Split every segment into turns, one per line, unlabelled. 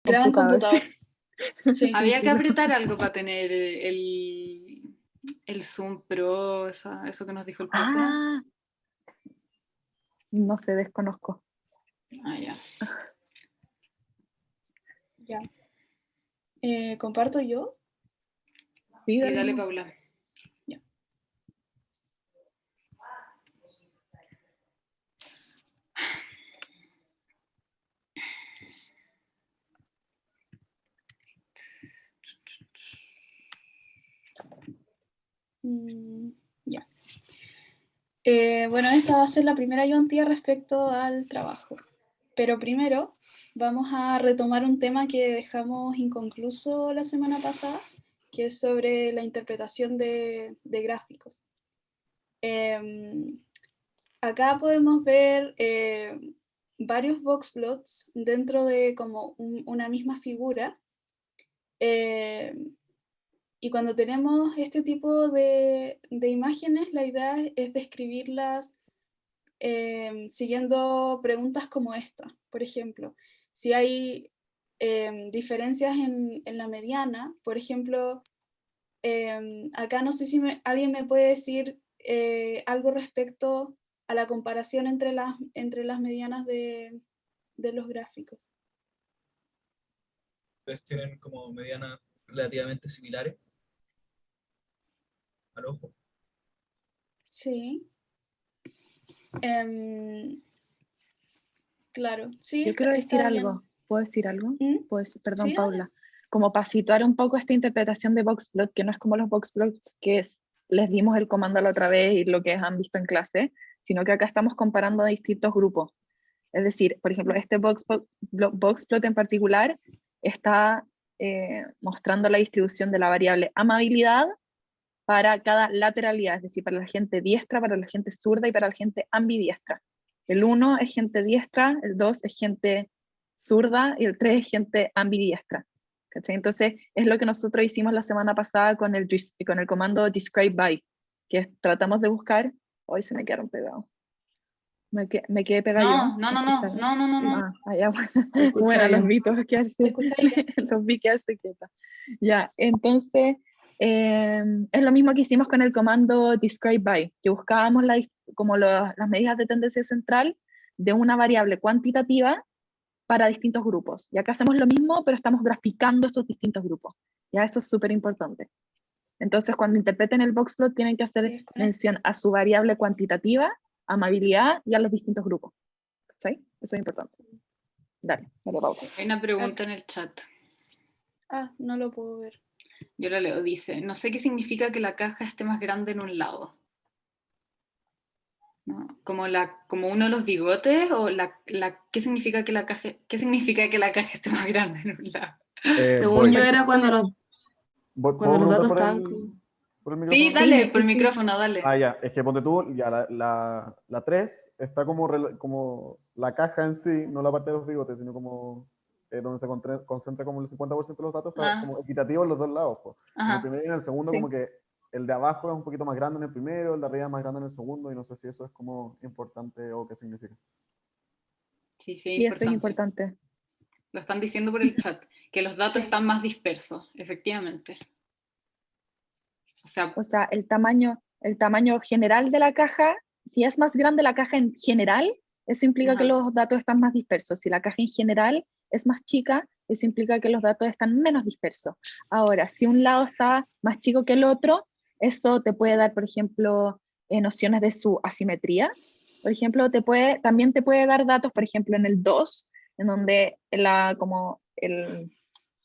Graba en computador. Sí.
Había que apretar algo para tener el Zoom Pro, eso que nos dijo el profe.
Ah, no sé, desconozco.
Ah, ya.
Ya. ¿Comparto yo?
Sí,
Sí,
dale.
dale, Paula.
Ya. Ya. Bueno, esta va a ser la primera ayudantía respecto al trabajo. Pero primero vamos a retomar un tema que dejamos inconcluso la semana pasada, que es sobre la interpretación de gráficos. Acá podemos ver varios boxplots dentro de como una misma figura. Y cuando tenemos este tipo de imágenes, la idea es describirlas siguiendo preguntas como esta. Por ejemplo, si hay diferencias en la mediana, por ejemplo, acá no sé si alguien me puede decir algo respecto a la comparación entre las medianas de los gráficos.
Pues tienen como medianas relativamente similares al ojo.
Sí. Claro, sí.
Yo quiero decir
está
algo.
bien.
¿Puedo decir algo? Perdón,
Sí,
Paula. Como para situar un poco esta interpretación de boxplot, que no es como los boxplots que les dimos el comando la otra vez y lo que han visto en clase, sino que acá estamos comparando a distintos grupos. Es decir, por ejemplo, este boxplot en particular está mostrando la distribución de la variable amabilidad para cada lateralidad, es decir, para la gente diestra, para la gente zurda y para la gente ambidiestra. El 1 es gente diestra, el 2 es gente zurda y el 3 es gente ambidiestra. ¿Cachai? Entonces, es lo que nosotros hicimos la semana pasada con el comando describe by, que tratamos de buscar. Hoy se me quedaron pegados. Me quedé pegado yo.
No.
Allá, bueno, los vi todos quedarse, los vi quedarse quietos. Ya, entonces, es lo mismo que hicimos con el comando describe by, que buscábamos las medidas de tendencia central de una variable cuantitativa para distintos grupos. Y acá hacemos lo mismo, pero estamos graficando esos distintos grupos. Ya, eso es súper importante. Entonces, cuando interpreten el boxplot, tienen que hacer mención a su variable cuantitativa, amabilidad y a los distintos grupos. ¿Sí? Eso es importante. Dale, Paula.
Hay una pregunta en el chat.
Ah, no lo puedo ver.
Yo la leo, dice, no sé qué significa que la caja esté más grande en un lado. ¿No? Como uno de los bigotes, o ¿qué significa que la caja esté más grande en un lado?
Según yo era cuando los datos estaban
¿Por el
sí,
micrófono?
dale, por el micrófono, dale.
Ah, ya, es que ponte tú, ya la 3 está como la caja en sí, no la parte de los bigotes, sino como donde se concentra como el 50% de los datos, está como equitativo en los dos lados. En el primero y en el segundo, como que el de abajo es un poquito más grande en el primero, el de arriba más grande en el segundo, y no sé si eso es como importante o qué significa.
Sí,
eso es importante.
Lo están diciendo por el chat, que los datos están más dispersos, efectivamente.
O sea, el tamaño general de la caja, si es más grande la caja en general, eso implica que los datos están más dispersos. Si la caja en general es más chica, eso implica que los datos están menos dispersos. Ahora, si un lado está más chico que el otro, eso te puede dar, por ejemplo, nociones de su asimetría. Por ejemplo, también te puede dar datos, por ejemplo, en el 2, en donde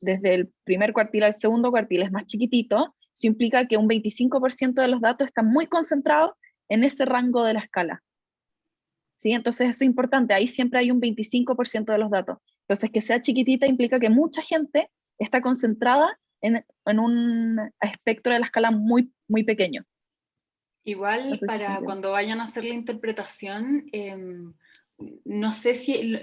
desde el primer cuartil al segundo cuartil es más chiquitito. Eso implica que un 25% de los datos están muy concentrados en ese rango de la escala. ¿Sí? Entonces eso es importante, ahí siempre hay un 25% de los datos. Entonces que sea chiquitita implica que mucha gente está concentrada en un espectro de la escala muy, muy pequeño.
Igual, para cuando vayan a hacer la interpretación, no sé si,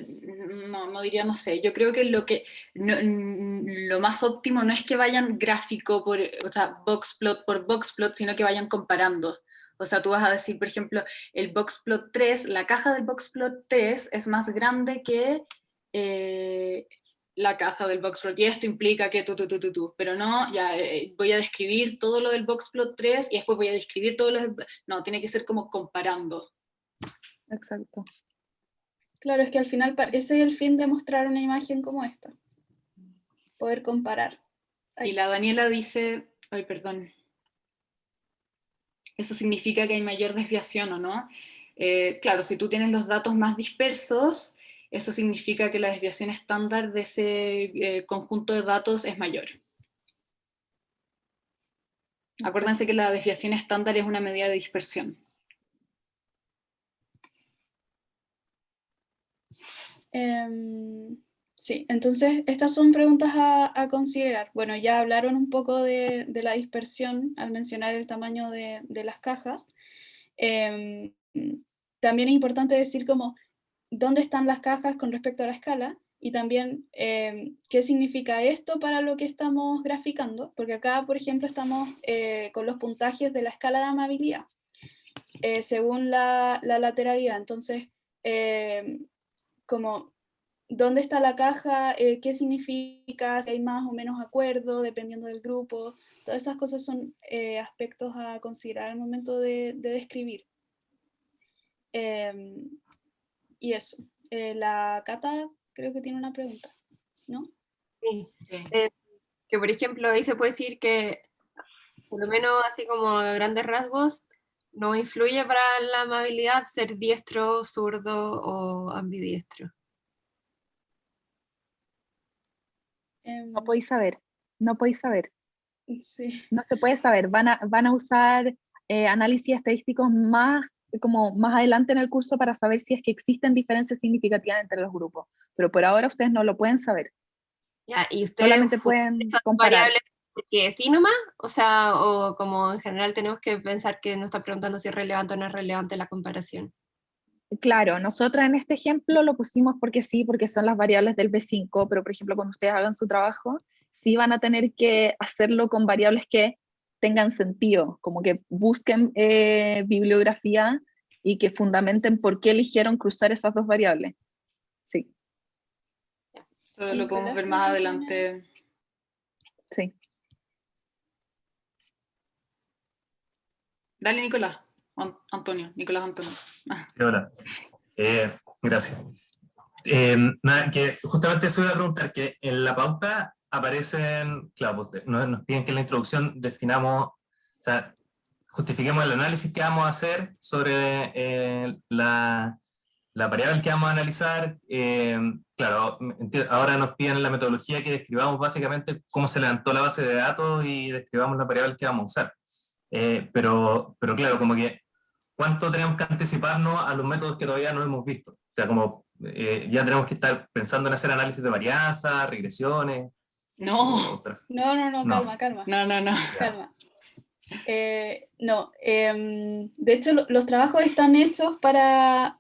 no diría no sé, yo creo que lo más óptimo no es que vayan gráfico boxplot por boxplot, sino que vayan comparando. O sea, tú vas a decir, por ejemplo, el boxplot 3, la caja del boxplot 3 es más grande que la caja del boxplot, y esto implica que pero no, ya voy a describir todo lo del boxplot 3 y después voy a describir todo lo del... No, tiene que ser como comparando.
Exacto.
Claro, es que al final ese es el fin de mostrar una imagen como esta. Poder comparar.
Ahí. Y la Daniela dice, ay, perdón, eso significa que hay mayor desviación, ¿o no? Claro, si tú tienes los datos más dispersos, eso significa que la desviación estándar de ese conjunto de datos es mayor. Acuérdense que la desviación estándar es una medida de dispersión.
Sí, entonces estas son preguntas a considerar. Bueno, ya hablaron un poco de la dispersión al mencionar el tamaño de las cajas. También es importante decir como dónde están las cajas con respecto a la escala y también qué significa esto para lo que estamos graficando, porque acá, por ejemplo, estamos con los puntajes de la escala de amabilidad, según la lateralidad. Entonces, como dónde está la caja, qué significa, si hay más o menos acuerdo, dependiendo del grupo, todas esas cosas son aspectos a considerar al momento de describir. Y eso. La Cata creo que tiene una pregunta, ¿no?
Sí. Que por ejemplo ahí se puede decir que, por lo menos así como a grandes rasgos, no influye para la amabilidad ser diestro, zurdo o ambidiestro.
No podéis saber, no podéis saber.
Sí.
No se puede saber, van a usar análisis estadísticos más adelante en el curso para saber si es que existen diferencias significativas entre los grupos, pero por ahora ustedes no lo pueden saber.
Ya, y ustedes
solamente pueden comparar.
Variables porque sí nomás, o sea, o como en general tenemos que pensar que nos está preguntando si es relevante o no es relevante la comparación.
Claro, nosotras en este ejemplo lo pusimos porque sí, porque son las variables del B5, pero por ejemplo cuando ustedes hagan su trabajo, sí van a tener que hacerlo con variables que tengan sentido, como que busquen bibliografía y que fundamenten por qué eligieron cruzar esas dos variables. Sí.
Todo lo podemos ver más adelante.
Sí.
Dale, Nicolás. Nicolás Antonio.
Sí, hola. Gracias. Nada, que justamente eso iba a preguntar, que en la pauta aparecen, claro, pues, nos piden que en la introducción definamos, o sea, justifiquemos el análisis que vamos a hacer sobre la variable que vamos a analizar. Claro, ahora nos piden la metodología que describamos básicamente cómo se levantó la base de datos y describamos las variables que vamos a usar. Pero claro, como que ¿cuánto tenemos que anticiparnos a los métodos que todavía no hemos visto? O sea, como ya tenemos que estar pensando en hacer análisis de varianza, regresiones.
No,
calma.
No.
Calma. No, de hecho los trabajos están hechos para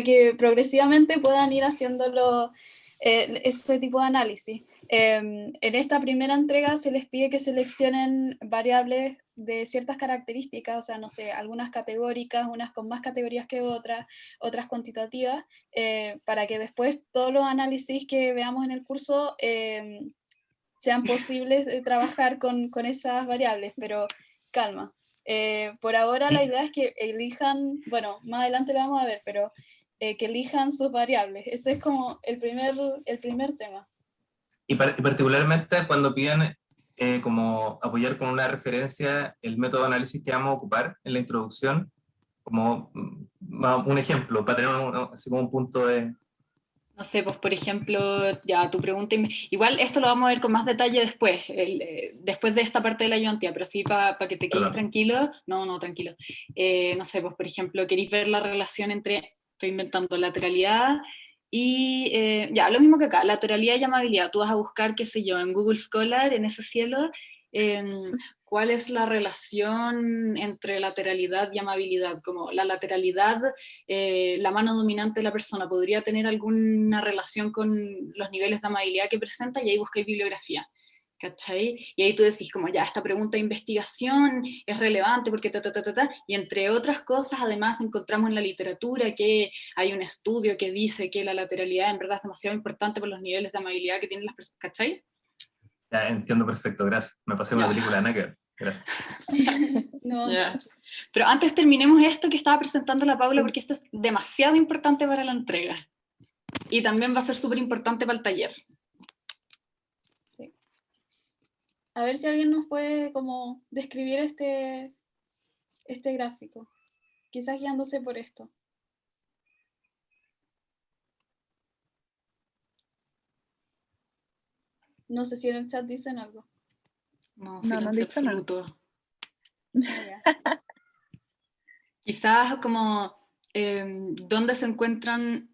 que progresivamente puedan ir haciéndolo, ese tipo de análisis. En esta primera entrega se les pide que seleccionen variables de ciertas características, o sea, no sé, algunas categóricas, unas con más categorías que otras cuantitativas, para que después todos los análisis que veamos en el curso sean posibles de trabajar con esas variables, pero calma. Por ahora la idea es que elijan, bueno, más adelante lo vamos a ver, pero que elijan sus variables. Ese es como el primer tema.
Y particularmente cuando piden como apoyar con una referencia el método de análisis que vamos a ocupar en la introducción, como un ejemplo, para tener así como un punto de...
No sé, pues por ejemplo, ya tu pregunta, igual esto lo vamos a ver con más detalle después, después de esta parte de la ayudantía, pero sí para que te quedes tranquilo, tranquilo. No sé, pues por ejemplo, queréis ver la relación entre, estoy inventando, lateralidad y, ya, lo mismo que acá, lateralidad y amabilidad. Tú vas a buscar, qué sé yo, en Google Scholar, en ese cielo, cuál es la relación entre lateralidad y amabilidad, como la lateralidad, la mano dominante de la persona, ¿podría tener alguna relación con los niveles de amabilidad que presenta? Y ahí busquéis bibliografía. ¿cachai? Y ahí tú decís como, ya, esta pregunta de investigación es relevante porque y entre otras cosas, además encontramos en la literatura que hay un estudio que dice que la lateralidad en verdad es demasiado importante por los niveles de amabilidad que tienen las personas, ¿cachai?
Ya, entiendo perfecto, gracias. Me pasé una película de Nacker, gracias.
No,
Yeah. Pero antes terminemos esto que estaba presentando la Paula, porque esto es demasiado importante para la entrega. Y también va a ser súper importante para el taller.
sí. A ver si alguien nos puede como describir este gráfico. Quizás guiándose por esto. No sé si en el chat dicen algo.
No,
No, no han
silencio
dicho nada.
absoluto.
Ah,
Quizás como dónde se encuentran,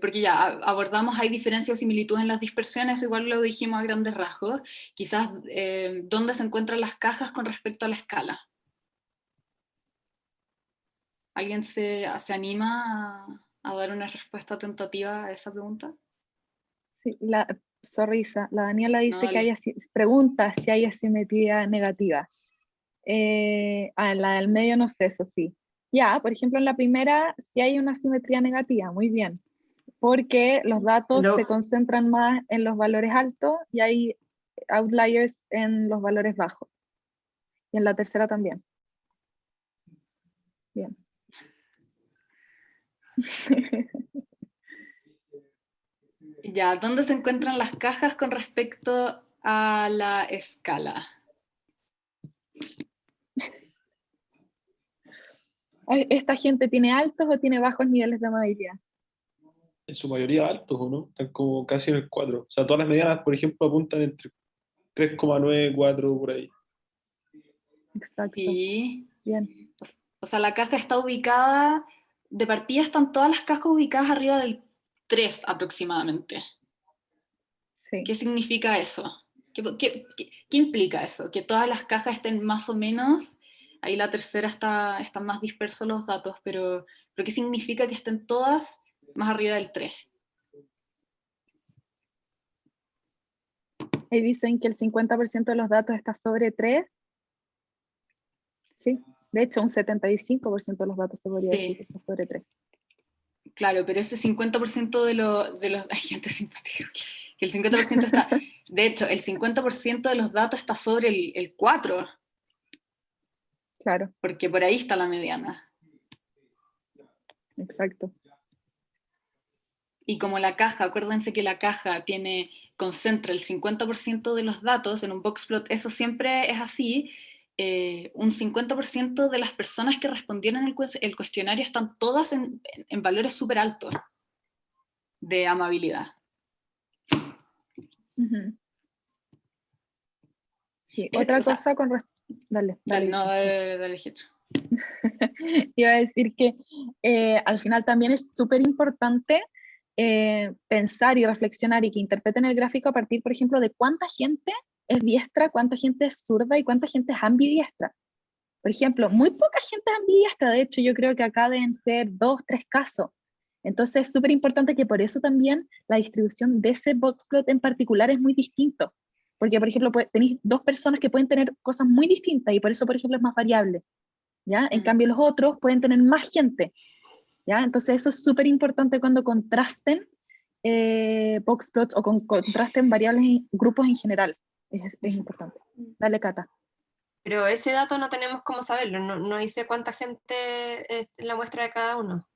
porque ya abordamos, hay diferencias o similitudes en las dispersiones, igual lo dijimos a grandes rasgos, quizás dónde se encuentran las cajas con respecto a la escala. ¿Alguien se anima a dar una respuesta tentativa a esa pregunta?
Sí, la Daniela dice
No,
que pregunta si hay asimetría negativa. La del medio no sé, eso sí. Ya, por ejemplo, en la primera sí hay una asimetría negativa, muy bien, porque los datos se concentran más en los valores altos y hay outliers en los valores bajos. Y en la tercera también. Bien.
Ya, ¿dónde se encuentran las cajas con respecto a la escala?
¿Esta gente tiene altos o tiene bajos niveles de amabilidad?
En su mayoría altos, ¿o no? Están como casi en el 4. O sea, todas las medianas, por ejemplo, apuntan entre 3,9, 4, por ahí.
Exacto.
Sí.
Bien.
O sea, la caja está ubicada, de partida están todas las cajas ubicadas arriba del 3 aproximadamente.
Sí.
¿Qué significa eso? ¿Qué implica eso? Que todas las cajas estén más o menos, ahí la tercera están más dispersos los datos, pero ¿qué significa que estén todas más arriba del 3?
Ahí dicen que el 50% de los datos está sobre 3. Sí, de hecho un 75% de los datos se podría decir que está sobre 3.
Claro, pero ese 50% de los... Hay gente simpática. El 50% está... De hecho, el 50% de los datos está sobre el 4.
Claro.
Porque por ahí está la mediana.
Exacto.
Y como la caja, acuérdense que la caja concentra el 50% de los datos en un boxplot, eso siempre es así, un 50% de las personas que respondieron el cuestionario están todas en valores súper altos de amabilidad.
Uh-huh. Sí, otra cosa con respecto... Dale.
Dale, Getro.
Iba a decir que al final también es súper importante pensar y reflexionar y que interpreten el gráfico a partir, por ejemplo, de cuánta gente es diestra, cuánta gente es zurda y cuánta gente es ambidiestra. Por ejemplo, muy poca gente es ambidiestra, de hecho yo creo que acá deben ser 2, 3 casos. Entonces es súper importante que por eso también la distribución de ese boxplot en particular es muy distinto. Porque, por ejemplo, tenéis 2 personas que pueden tener cosas muy distintas y por eso, por ejemplo, es más variable. ¿Ya? En cambio, los otros pueden tener más gente. ¿Ya? Entonces eso es súper importante cuando contrasten boxplots o contrasten variables, grupos en general. Es importante. Dale, Cata.
Pero ese dato no tenemos cómo saberlo, no dice cuánta gente es la muestra de cada uno.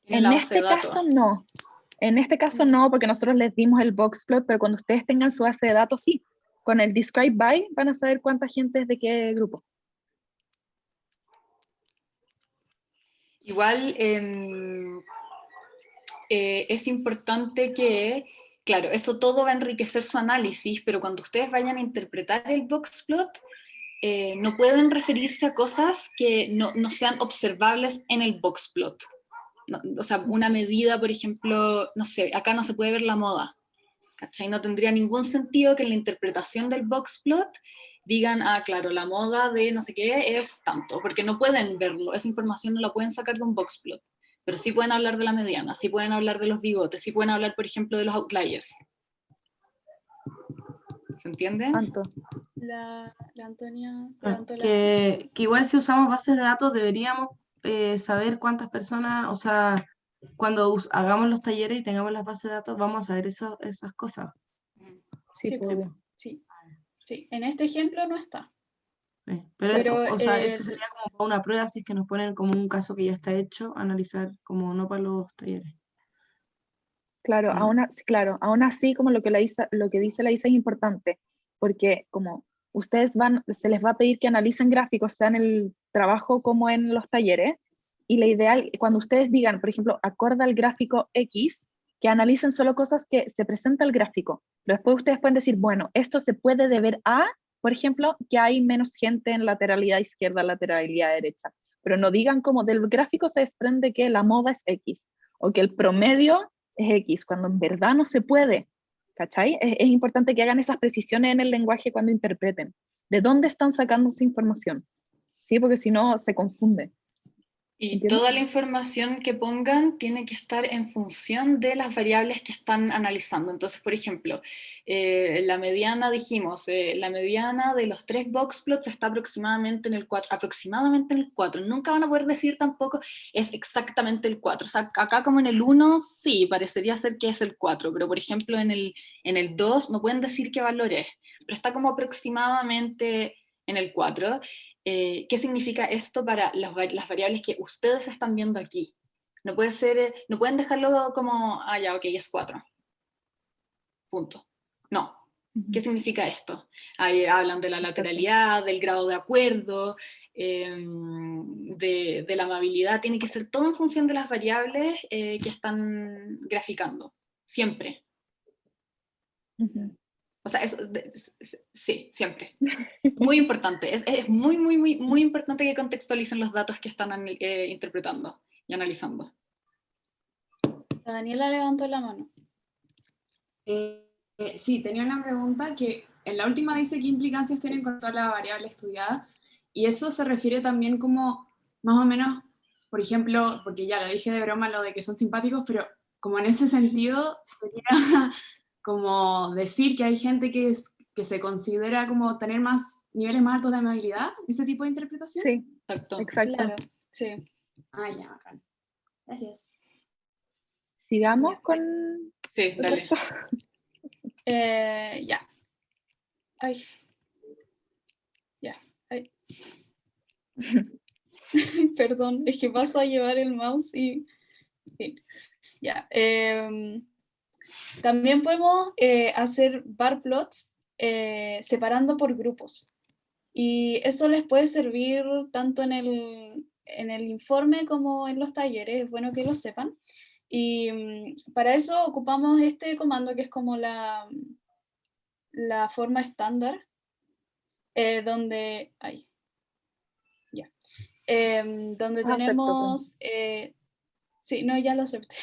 En este caso no. En este caso no, porque nosotros les dimos el boxplot, pero cuando ustedes tengan su base de datos, sí. Con el describe by van a saber cuánta gente es de qué grupo.
Igual es importante que, claro, eso todo va a enriquecer su análisis, pero cuando ustedes vayan a interpretar el boxplot, no pueden referirse a cosas que no sean observables en el boxplot. O sea, una medida, por ejemplo, no sé, acá no se puede ver la moda, ¿cachai? No tendría ningún sentido que en la interpretación del boxplot digan, claro, la moda de no sé qué es tanto, porque no pueden verlo, esa información no la pueden sacar de un boxplot, pero sí pueden hablar de la mediana, sí pueden hablar de los bigotes, sí pueden hablar, por ejemplo, de los outliers. ¿Se ¿Se entiende?
La Antonia
que igual si usamos bases de datos deberíamos saber cuántas personas, o sea, cuando hagamos los talleres y tengamos las bases de datos, vamos a saber esas cosas.
Sí, obvio.
Sí, en este ejemplo no está.
Sí, pero eso, o sea, eso sería como para una prueba, si es que nos ponen como un caso que ya está hecho, analizar como no para los talleres.
Claro, aún así, como lo que dice la Isa es importante, porque como ustedes se les va a pedir que analicen gráficos, sea en el trabajo como en los talleres, y la ideal, cuando ustedes digan, por ejemplo, acorde al gráfico X, que analicen solo cosas que se presenta el gráfico. Pero después ustedes pueden decir, bueno, esto se puede deber a, por ejemplo, que hay menos gente en lateralidad izquierda, lateralidad derecha. Pero no digan como del gráfico se desprende que la moda es X, o que el promedio es X, cuando en verdad no se puede, ¿cachai? Es importante que hagan esas precisiones en el lenguaje cuando interpreten. ¿De dónde están sacando esa información? ¿Sí? Porque si no, se confunde.
Y
¿Entiendes?
toda la información que pongan tiene que estar en función de las variables que están analizando. Entonces, por ejemplo, la mediana, dijimos, la mediana de los 3 boxplots está aproximadamente en el 4, Nunca van a poder decir tampoco es exactamente el 4. O sea, acá como en el 1, sí, parecería ser que es el 4, pero por ejemplo en el 2 no pueden decir qué valor es, pero está como aproximadamente en el 4. ¿Qué significa esto para las variables que ustedes están viendo aquí? No puede ser, no pueden dejarlo como, ya, ok, es 4. Punto. No. ¿Qué significa esto? Ahí hablan de la lateralidad, del grado de acuerdo, de la amabilidad. Tiene que ser todo en función de las variables que están graficando. Siempre. O sea, eso, sí, siempre. Muy importante. Es muy, muy, muy, muy importante que contextualicen los datos que están interpretando y analizando.
Daniela levantó la mano.
Sí, tenía una pregunta que en la última dice qué implicancias tienen con toda la variable estudiada, y eso se refiere también como, más o menos, por ejemplo, porque ya lo dije de broma lo de que son simpáticos, pero como en ese sentido sería como decir que hay gente que se considera como tener niveles más altos de amabilidad, ese tipo de interpretación.
Sí, exacto.
Claro, sí.
Ya, bacán. Gracias.
Sigamos con...
Sí, dale.
Ya. Ay. Ya. Ay. Perdón, es que paso a llevar el mouse y... Ya. También podemos hacer bar plots separando por grupos. Y eso les puede servir tanto en el informe como en los talleres, es bueno que lo sepan. Y para eso ocupamos este comando que es como la forma estándar, donde... donde tenemos... sí, no, ya lo acepté.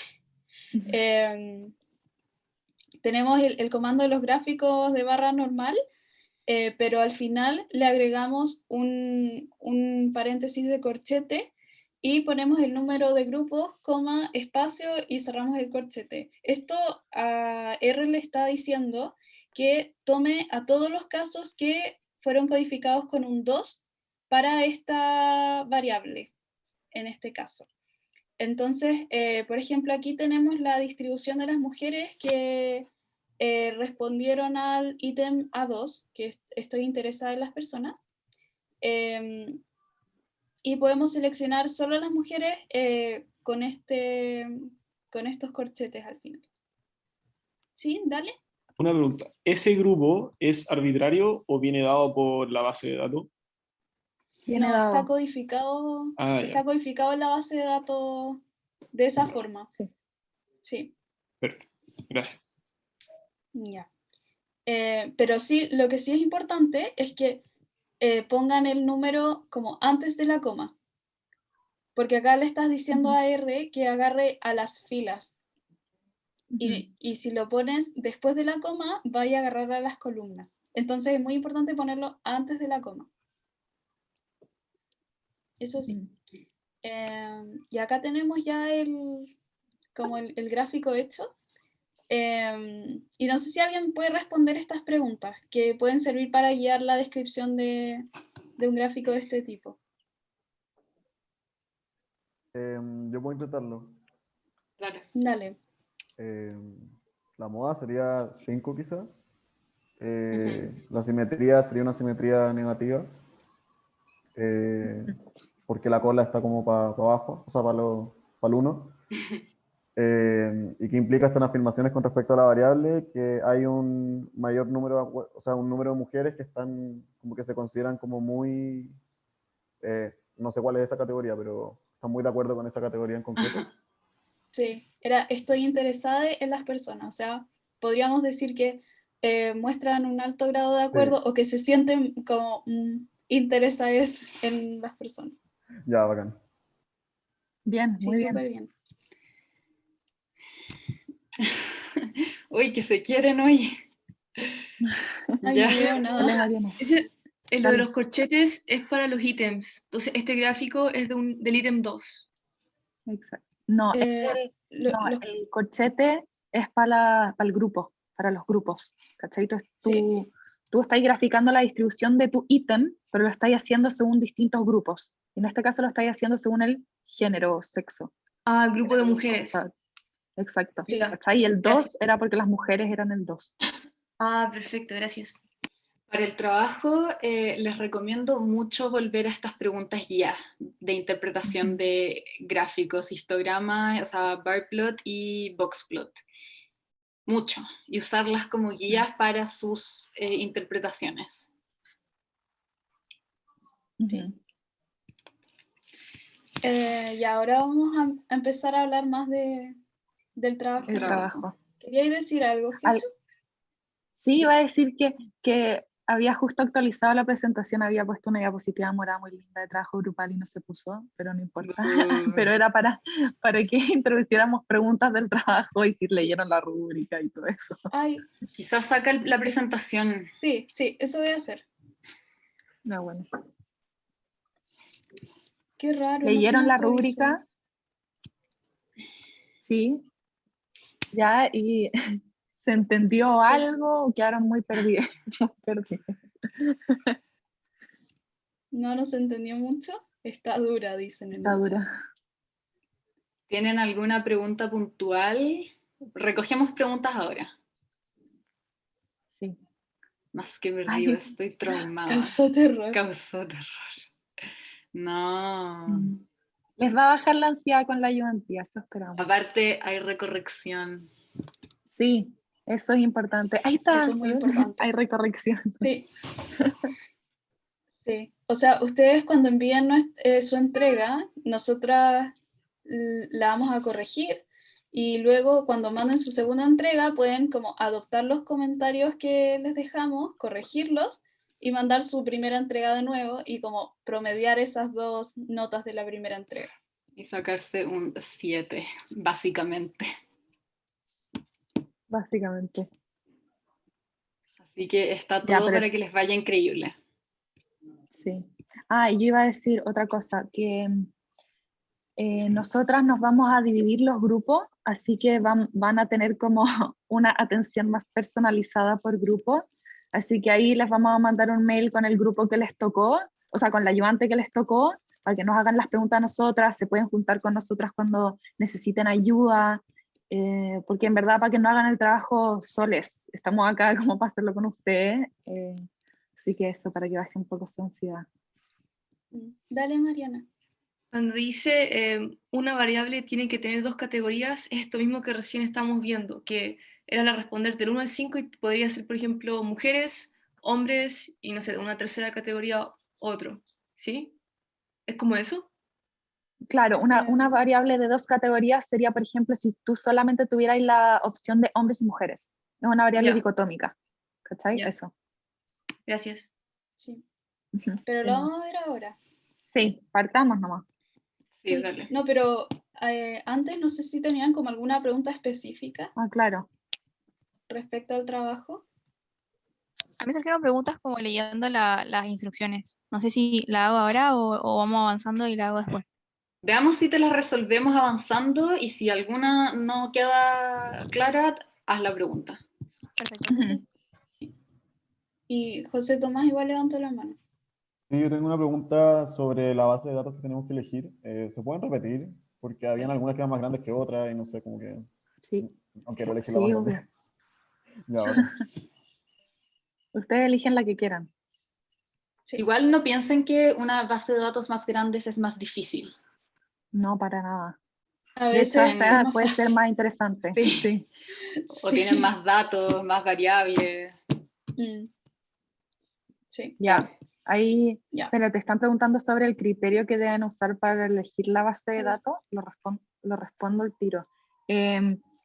Tenemos el comando de los gráficos de barra normal, pero al final le agregamos un paréntesis de corchete y ponemos el número de grupos, coma, espacio y cerramos el corchete. Esto a R le está diciendo que tome a todos los casos que fueron codificados con un 2 para esta variable, en este caso. Entonces, por ejemplo, aquí tenemos la distribución de las mujeres que respondieron al ítem A2, que estoy interesada en las personas, y podemos seleccionar solo las mujeres con estos corchetes al final. ¿Sí? Dale.
Una pregunta, ¿ese grupo es arbitrario o viene dado por la base de datos?
No, está codificado, está codificado en la base de datos de esa forma.
Sí.
Sí.
Perfecto, gracias.
Ya. Pero sí, lo que sí es importante es que pongan el número como antes de la coma. Porque acá le estás diciendo a R que agarre a las filas. Y si lo pones después de la coma, vaya a agarrar a las columnas. Entonces es muy importante ponerlo antes de la coma. Eso sí. Y acá tenemos ya como el gráfico hecho. Y no sé si alguien puede responder estas preguntas, que pueden servir para guiar la descripción de un gráfico de este tipo.
Yo puedo intentarlo.
Claro.
Dale.
La moda sería 5 quizás. La simetría sería una simetría negativa. Porque la cola está como para abajo, o sea, para el 1. ¿Y qué implica estas afirmaciones con respecto a la variable? Que hay un mayor número, o sea, un número de mujeres que están, como que se consideran como muy, no sé cuál es esa categoría, pero están muy de acuerdo con esa categoría en concreto.
Sí, estoy interesada en las personas, o sea, podríamos decir que muestran un alto grado de acuerdo, sí, o que se sienten como interesadas en las personas.
Ya, bacán.
Bien,
Sí,
muy bien.
súper bien.
Uy, que se quieren hoy.
Ay,
Ya.
no veo nada.
Lo de los corchetes es para los ítems. Entonces, este gráfico es del ítem 2.
Exacto. No, el corchete es para el grupo, para los grupos. ¿Cachai? Entonces, tú estás graficando la distribución de tu ítem, pero lo estás haciendo según distintos grupos. En este caso lo estás haciendo según el género o sexo.
Ah, grupo de mujeres.
Exacto.
Sí.
¿Cachai? Y el 2 era porque las mujeres eran el 2.
Ah, perfecto, gracias.
Para el trabajo les recomiendo mucho volver a estas preguntas guías de interpretación de gráficos, histograma, o sea, bar plot y box plot. Mucho. Y usarlas como guías para sus interpretaciones.
Sí. Y ahora vamos a empezar a hablar más del trabajo.
El trabajo.
¿Queríais decir algo, Hecho?
Sí, iba a decir que había justo actualizado la presentación, había puesto una diapositiva morada muy linda de trabajo grupal y no se puso, pero no importa. Pero era para que introduciéramos preguntas del trabajo y si leyeron la rúbrica y todo eso.
Ay,
quizás saca la presentación.
Sí, eso voy a hacer.
No, bueno.
Qué raro.
¿Leyeron
no
la rúbrica? Sí. Ya, y ¿se entendió algo o quedaron muy perdidos?
No se entendió mucho. Está dura, dicen.
Está dura.
¿Tienen alguna pregunta puntual? Recogemos preguntas ahora.
Sí.
Más que perdido, estoy traumada.
Causó terror.
No.
Les va a bajar la ansiedad con la ayudantía, eso esperamos.
Aparte, hay recorrección.
Sí, eso es importante. Ahí está.
Eso es muy importante.
Hay recorrección.
Sí. Sí. O sea, ustedes cuando envíen su entrega, nosotras la vamos a corregir y luego cuando manden su segunda entrega pueden como adoptar los comentarios que les dejamos, corregirlos y mandar su primera entrega de nuevo y como promediar esas 2 notas de la primera entrega.
Y sacarse un 7, básicamente.
Básicamente.
Así que está todo para que les vaya increíble.
Sí. Ah, y yo iba a decir otra cosa, que nosotras nos vamos a dividir los grupos, así que van a tener como una atención más personalizada por grupo, así que ahí les vamos a mandar un mail con el grupo que les tocó, o sea, con la ayudante que les tocó, para que nos hagan las preguntas a nosotras, se pueden juntar con nosotras cuando necesiten ayuda, porque en verdad para que no hagan el trabajo soles, estamos acá como para hacerlo con ustedes, así que eso, para que baje un poco su ansiedad.
Dale, Mariana.
Cuando dice una variable tiene que tener 2 categorías, es esto mismo que recién estamos viendo, que era la responder del 1 al 5 y podría ser, por ejemplo, mujeres, hombres y no sé, una tercera categoría otro, ¿sí? ¿Es como eso?
Claro, una variable de 2 categorías sería, por ejemplo, si tú solamente tuvieras la opción de hombres y mujeres. Es una variable dicotómica. ¿Cachai? Eso.
Gracias.
Sí. Pero lo vamos a ver ahora.
Sí, partamos nomás.
Sí, dale.
No, pero antes no sé si tenían como alguna pregunta específica.
Ah, claro.
Respecto al trabajo.
A mí surgieron preguntas como leyendo las instrucciones. No sé si la hago ahora o vamos avanzando y la hago después.
Veamos si te las resolvemos avanzando y si alguna no queda clara, haz la pregunta.
Perfecto.
Y José Tomás igual levantó la mano.
Sí, yo tengo una pregunta sobre la base de datos que tenemos que elegir. ¿Se pueden repetir? Porque habían algunas que eran más grandes que otras y no sé, como que
Sí,
no quiero elegir
sí,
la más
obvio.
grande. Ya, ahora.
Ustedes eligen la que quieran.
Sí.
Igual no piensen que una base de datos más grande es más difícil.
No, para nada.
A
De
veces
hecho,
es
esta
más
puede ser
fácil.
más interesante.
Sí.
Sí.
O tienen más datos, más variables.
Mm. Sí.
Ya, ahí,
Ya.
pero te están preguntando sobre el criterio que deben usar para elegir la base de datos. Lo respondo al tiro.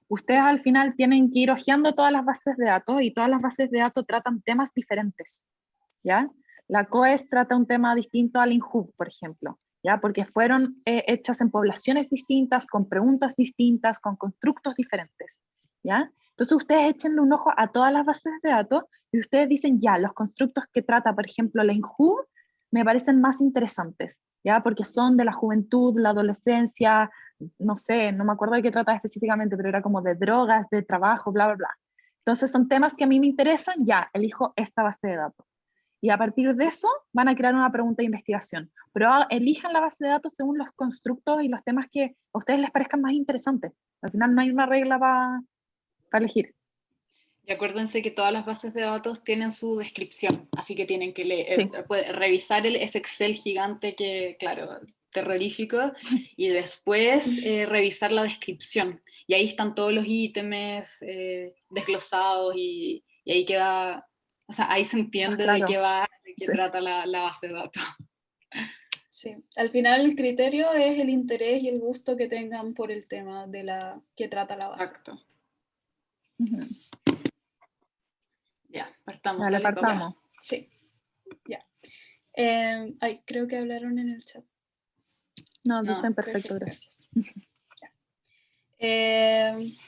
Ustedes al final tienen que ir hojeando todas las bases de datos y todas las bases de datos tratan temas diferentes, ¿ya? La COES trata un tema distinto al INJUV, por ejemplo, ¿ya? Porque fueron hechas en poblaciones distintas, con preguntas distintas, con constructos diferentes, ¿ya? Entonces ustedes échenle un ojo a todas las bases de datos y ustedes dicen, ya, los constructos que trata, por ejemplo, la INJUV, me parecen más interesantes, ¿ya? Porque son de la juventud, la adolescencia, no sé, no me acuerdo de qué trata específicamente, pero era como de drogas, de trabajo, bla, bla, bla. Entonces son temas que a mí me interesan, ya, elijo esta base de datos. Y a partir de eso van a crear una pregunta de investigación. Pero elijan la base de datos según los constructos y los temas que a ustedes les parezcan más interesantes. Al final no hay una regla para elegir.
Y acuérdense que todas las bases de datos tienen su descripción, así que tienen que
Sí.
revisar ese Excel gigante que, claro, terrorífico, y después revisar la descripción. Y ahí están todos los ítems desglosados y ahí queda, o sea, ahí se entiende
Claro.
de qué va, de qué
Sí.
trata la base de datos.
Sí, al final el criterio es el interés y el gusto que tengan por el tema de la que trata la base.
Exacto.
Uh-huh.
Ya, partamos.
Dale,
Dale,
partamos.
Sí, ya. Ay, creo que hablaron en el chat.
No,
No,
dicen perfecto, gracias.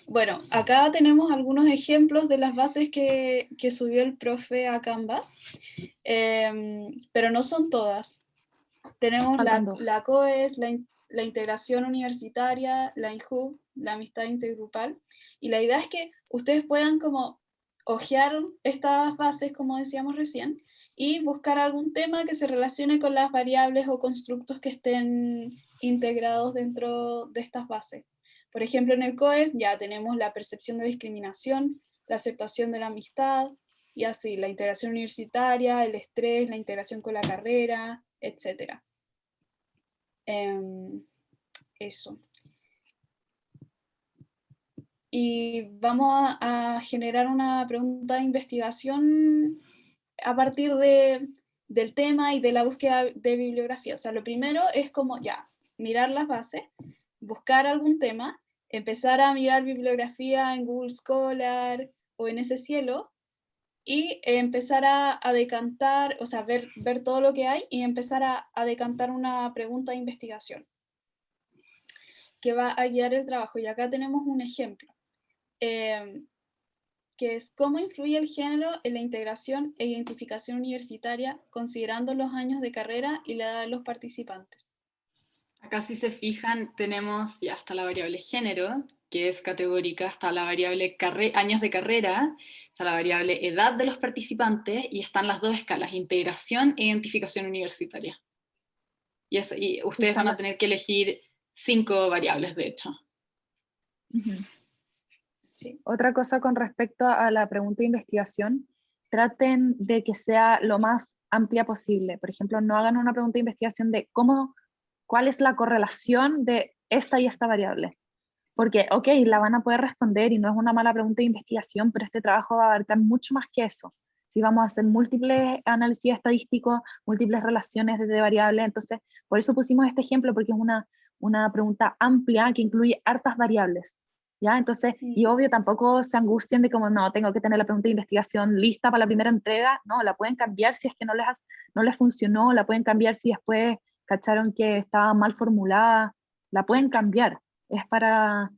Bueno, acá tenemos algunos ejemplos de las bases que subió el profe a Canvas, pero no son todas. Tenemos la COES, la integración universitaria, la INJUV, la amistad intergrupal, y la idea es que ustedes puedan como hojear estas bases, como decíamos recién, y buscar algún tema que se relacione con las variables o constructos que estén integrados dentro de estas bases. Por ejemplo, en el COES ya tenemos la percepción de discriminación, la aceptación de la amistad, y así, la integración universitaria, el estrés, la integración con la carrera, etc. Eso. Y vamos a generar una pregunta de investigación a partir del tema y de la búsqueda de bibliografía. O sea, lo primero es como ya, mirar las bases, buscar algún tema, empezar a mirar bibliografía en Google Scholar o en ese cielo, y empezar a decantar, o sea, ver todo lo que hay y empezar a decantar una pregunta de investigación que va a guiar el trabajo. Y acá tenemos un ejemplo, que es cómo influye el género en la integración e identificación universitaria, considerando los años de carrera y la edad de los participantes.
Acá si se fijan tenemos ya hasta la variable género, que es categórica, hasta la variable años de carrera, está la variable edad de los participantes y están las dos escalas, integración e identificación universitaria. Y ustedes van a tener que elegir 5 variables, de hecho.
Uh-huh.
Sí.
Otra cosa con respecto a la pregunta de investigación, traten de que sea lo más amplia posible. Por ejemplo, no hagan una pregunta de investigación de cuál es la correlación de esta y esta variable. Porque, ok, la van a poder responder y no es una mala pregunta de investigación, pero este trabajo va a abarcar mucho más que eso. Si vamos a hacer múltiples análisis estadísticos, múltiples relaciones de variables, entonces por eso pusimos este ejemplo, porque es una pregunta amplia que incluye hartas variables. ¿Ya? Entonces, y obvio, tampoco se angustien de como, no, tengo que tener la pregunta de investigación lista para la primera entrega. No, la pueden cambiar si es que no les funcionó, la pueden cambiar si después cacharon que estaba mal formulada, la pueden cambiar. Es para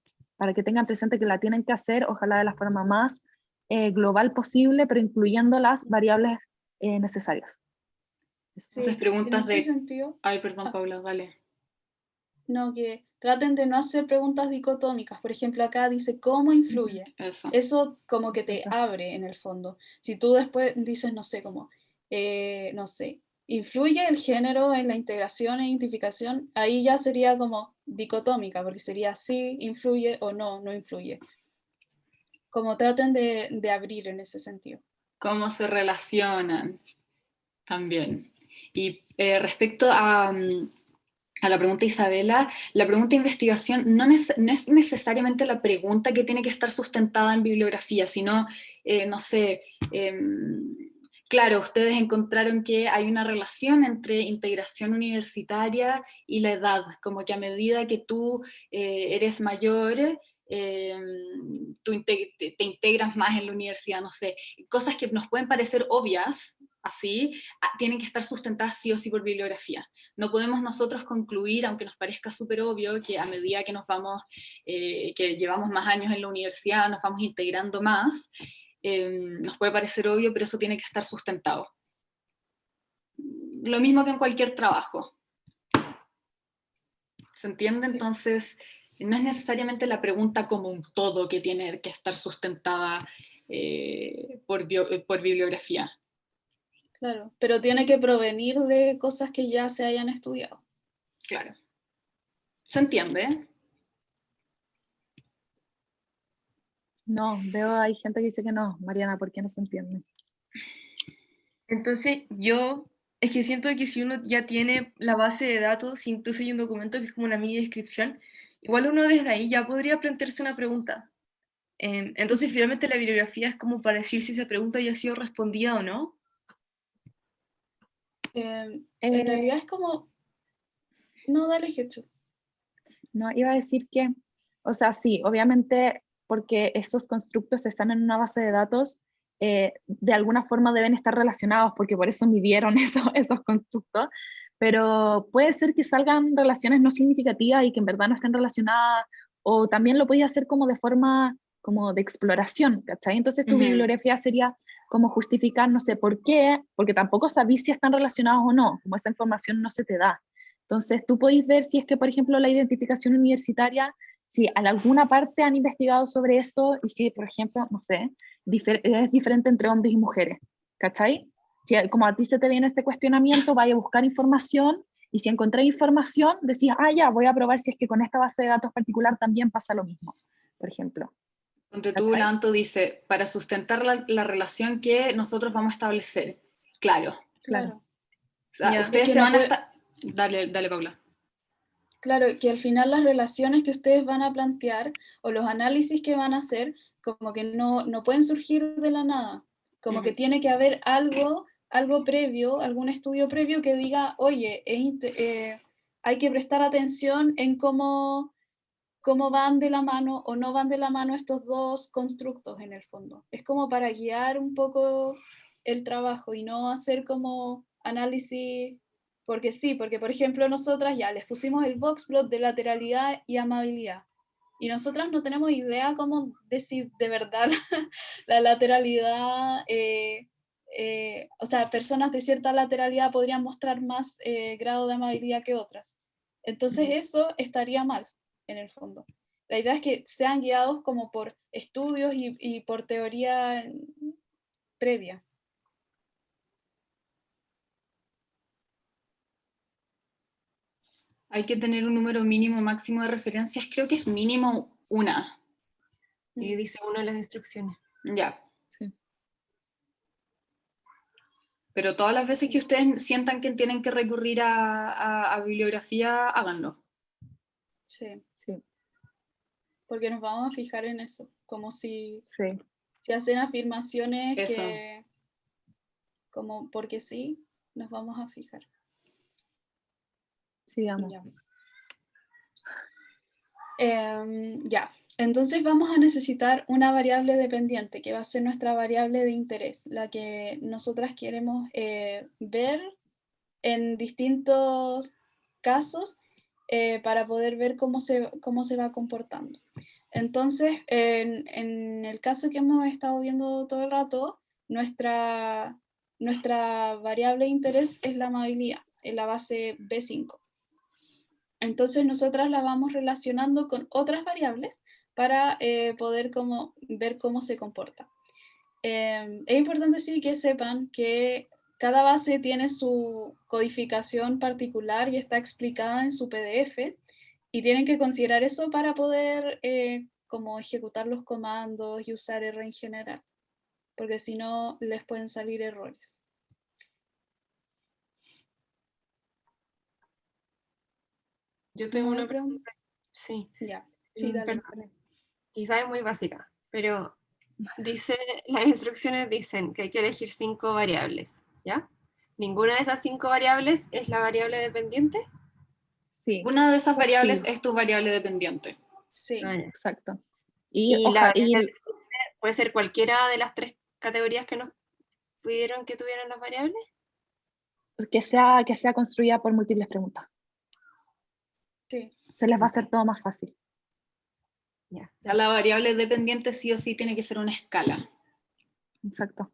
que tengan presente que la tienen que hacer, ojalá de la forma más global posible, pero incluyendo las variables necesarias.
Entonces, preguntas
en ese sentido...
Ay, perdón, Paula, dale.
No, que traten de no hacer preguntas dicotómicas. Por ejemplo, acá dice, ¿cómo influye? Eso como que te abre en el fondo. Si tú después dices, no sé, como, no sé, ¿influye el género en la integración e identificación? Ahí ya sería como dicotómica, porque sería sí, influye o no, no influye. Como traten de abrir en ese sentido.
Cómo se relacionan también. Y respecto a la pregunta Isabela, la pregunta de investigación no es necesariamente la pregunta que tiene que estar sustentada en bibliografía, sino, no sé, claro, ustedes encontraron que hay una relación entre integración universitaria y la edad, como que a medida que tú eres mayor, tú te integras más en la universidad, no sé, cosas que nos pueden parecer obvias, así, tienen que estar sustentadas sí o sí por bibliografía. No podemos nosotros concluir, aunque nos parezca súper obvio, que a medida que nos vamos, que llevamos más años en la universidad, nos vamos integrando más, nos puede parecer obvio, pero eso tiene que estar sustentado. Lo mismo que en cualquier trabajo. ¿Se entiende? Sí. Entonces, no es necesariamente la pregunta como un todo que tiene que estar sustentada por bibliografía.
Claro, pero tiene que provenir de cosas que ya se hayan estudiado.
Claro. ¿Se entiende?
No, veo hay gente que dice que no. Mariana, ¿por qué no se entiende?
Entonces, es que siento que si uno ya tiene la base de datos, incluso hay un documento que es como una mini descripción, igual uno desde ahí ya podría plantearse una pregunta. Entonces, finalmente la bibliografía es como para decir si esa pregunta ya ha sido respondida o no.
En realidad es como... No, dale, Hecho.
No, iba a decir que, o sea, sí, obviamente, porque esos constructos están en una base de datos, de alguna forma deben estar relacionados, porque por eso midieron esos constructos, pero puede ser que salgan relaciones no significativas y que en verdad no estén relacionadas, o también lo podéis hacer como de forma como de exploración, ¿cachai? Entonces tu bibliografía sería como justificar, no sé, por qué, porque tampoco sabéis si están relacionados o no, como esa información no se te da. Entonces, tú podéis ver si es que, por ejemplo, la identificación universitaria, si en alguna parte han investigado sobre eso y si, por ejemplo, no sé, es diferente entre hombres y mujeres, ¿cachai? Si como a ti se te viene este cuestionamiento, vaya a buscar información y si encontráis información, decís, ya, voy a probar si es que con esta base de datos particular también pasa lo mismo, por ejemplo.
Donde tú, Lanto, dice, para sustentar la relación que nosotros vamos a establecer. Claro.
Claro.
O sea, ustedes se van a estar... Dale, Paula.
Claro, que al final las relaciones que ustedes van a plantear o los análisis que van a hacer, como que no pueden surgir de la nada. Como que tiene que haber algo previo, algún estudio previo que diga, oye, hay que prestar atención en cómo van de la mano o no van de la mano estos dos constructos en el fondo. Es como para guiar un poco el trabajo y no hacer como análisis, porque sí, porque por ejemplo nosotras ya les pusimos el boxplot de lateralidad y amabilidad. Y nosotras no tenemos idea cómo decir de verdad la lateralidad, o sea, personas de cierta lateralidad podrían mostrar más grado de amabilidad que otras. Entonces eso estaría mal, en el fondo. La idea es que sean guiados como por estudios y por teoría previa.
Hay que tener un número mínimo máximo de referencias, creo que es mínimo una.
Y dice una de las instrucciones.
Ya. Sí. Pero todas las veces que ustedes sientan que tienen que recurrir a bibliografía, háganlo.
Sí. Porque nos vamos a fijar en eso, como si hacen afirmaciones eso. Que, como porque sí, nos vamos a fijar.
Sigamos.
Ya, entonces vamos a necesitar una variable dependiente, que va a ser nuestra variable de interés, la que nosotras queremos ver en distintos casos para poder ver cómo se va comportando. Entonces, en el caso que hemos estado viendo todo el rato, nuestra variable de interés es la amabilidad, en la base B5. Entonces nosotras la vamos relacionando con otras variables para poder ver cómo se comporta. Es importante sí que sepan que cada base tiene su codificación particular y está explicada en su PDF, y tienen que considerar eso para poder como ejecutar los comandos y usar R en general, porque si no les pueden salir errores.
Yo tengo una pregunta. Sí.
Ya. Sí, dale.
Quizás es muy básica, pero dice, las instrucciones dicen que hay que elegir 5 variables, ¿ya? ¿Ninguna de esas 5 variables es la variable dependiente?
Sí.
Una de esas variables es tu variable dependiente.
Sí,
exacto.
Y la variable dependiente puede ser cualquiera de las 3 categorías que nos pidieron que tuvieran las variables.
Que sea construida por múltiples preguntas.
Sí.
Se les va a hacer todo más fácil.
Ya. La variable dependiente sí o sí tiene que ser una escala.
Exacto.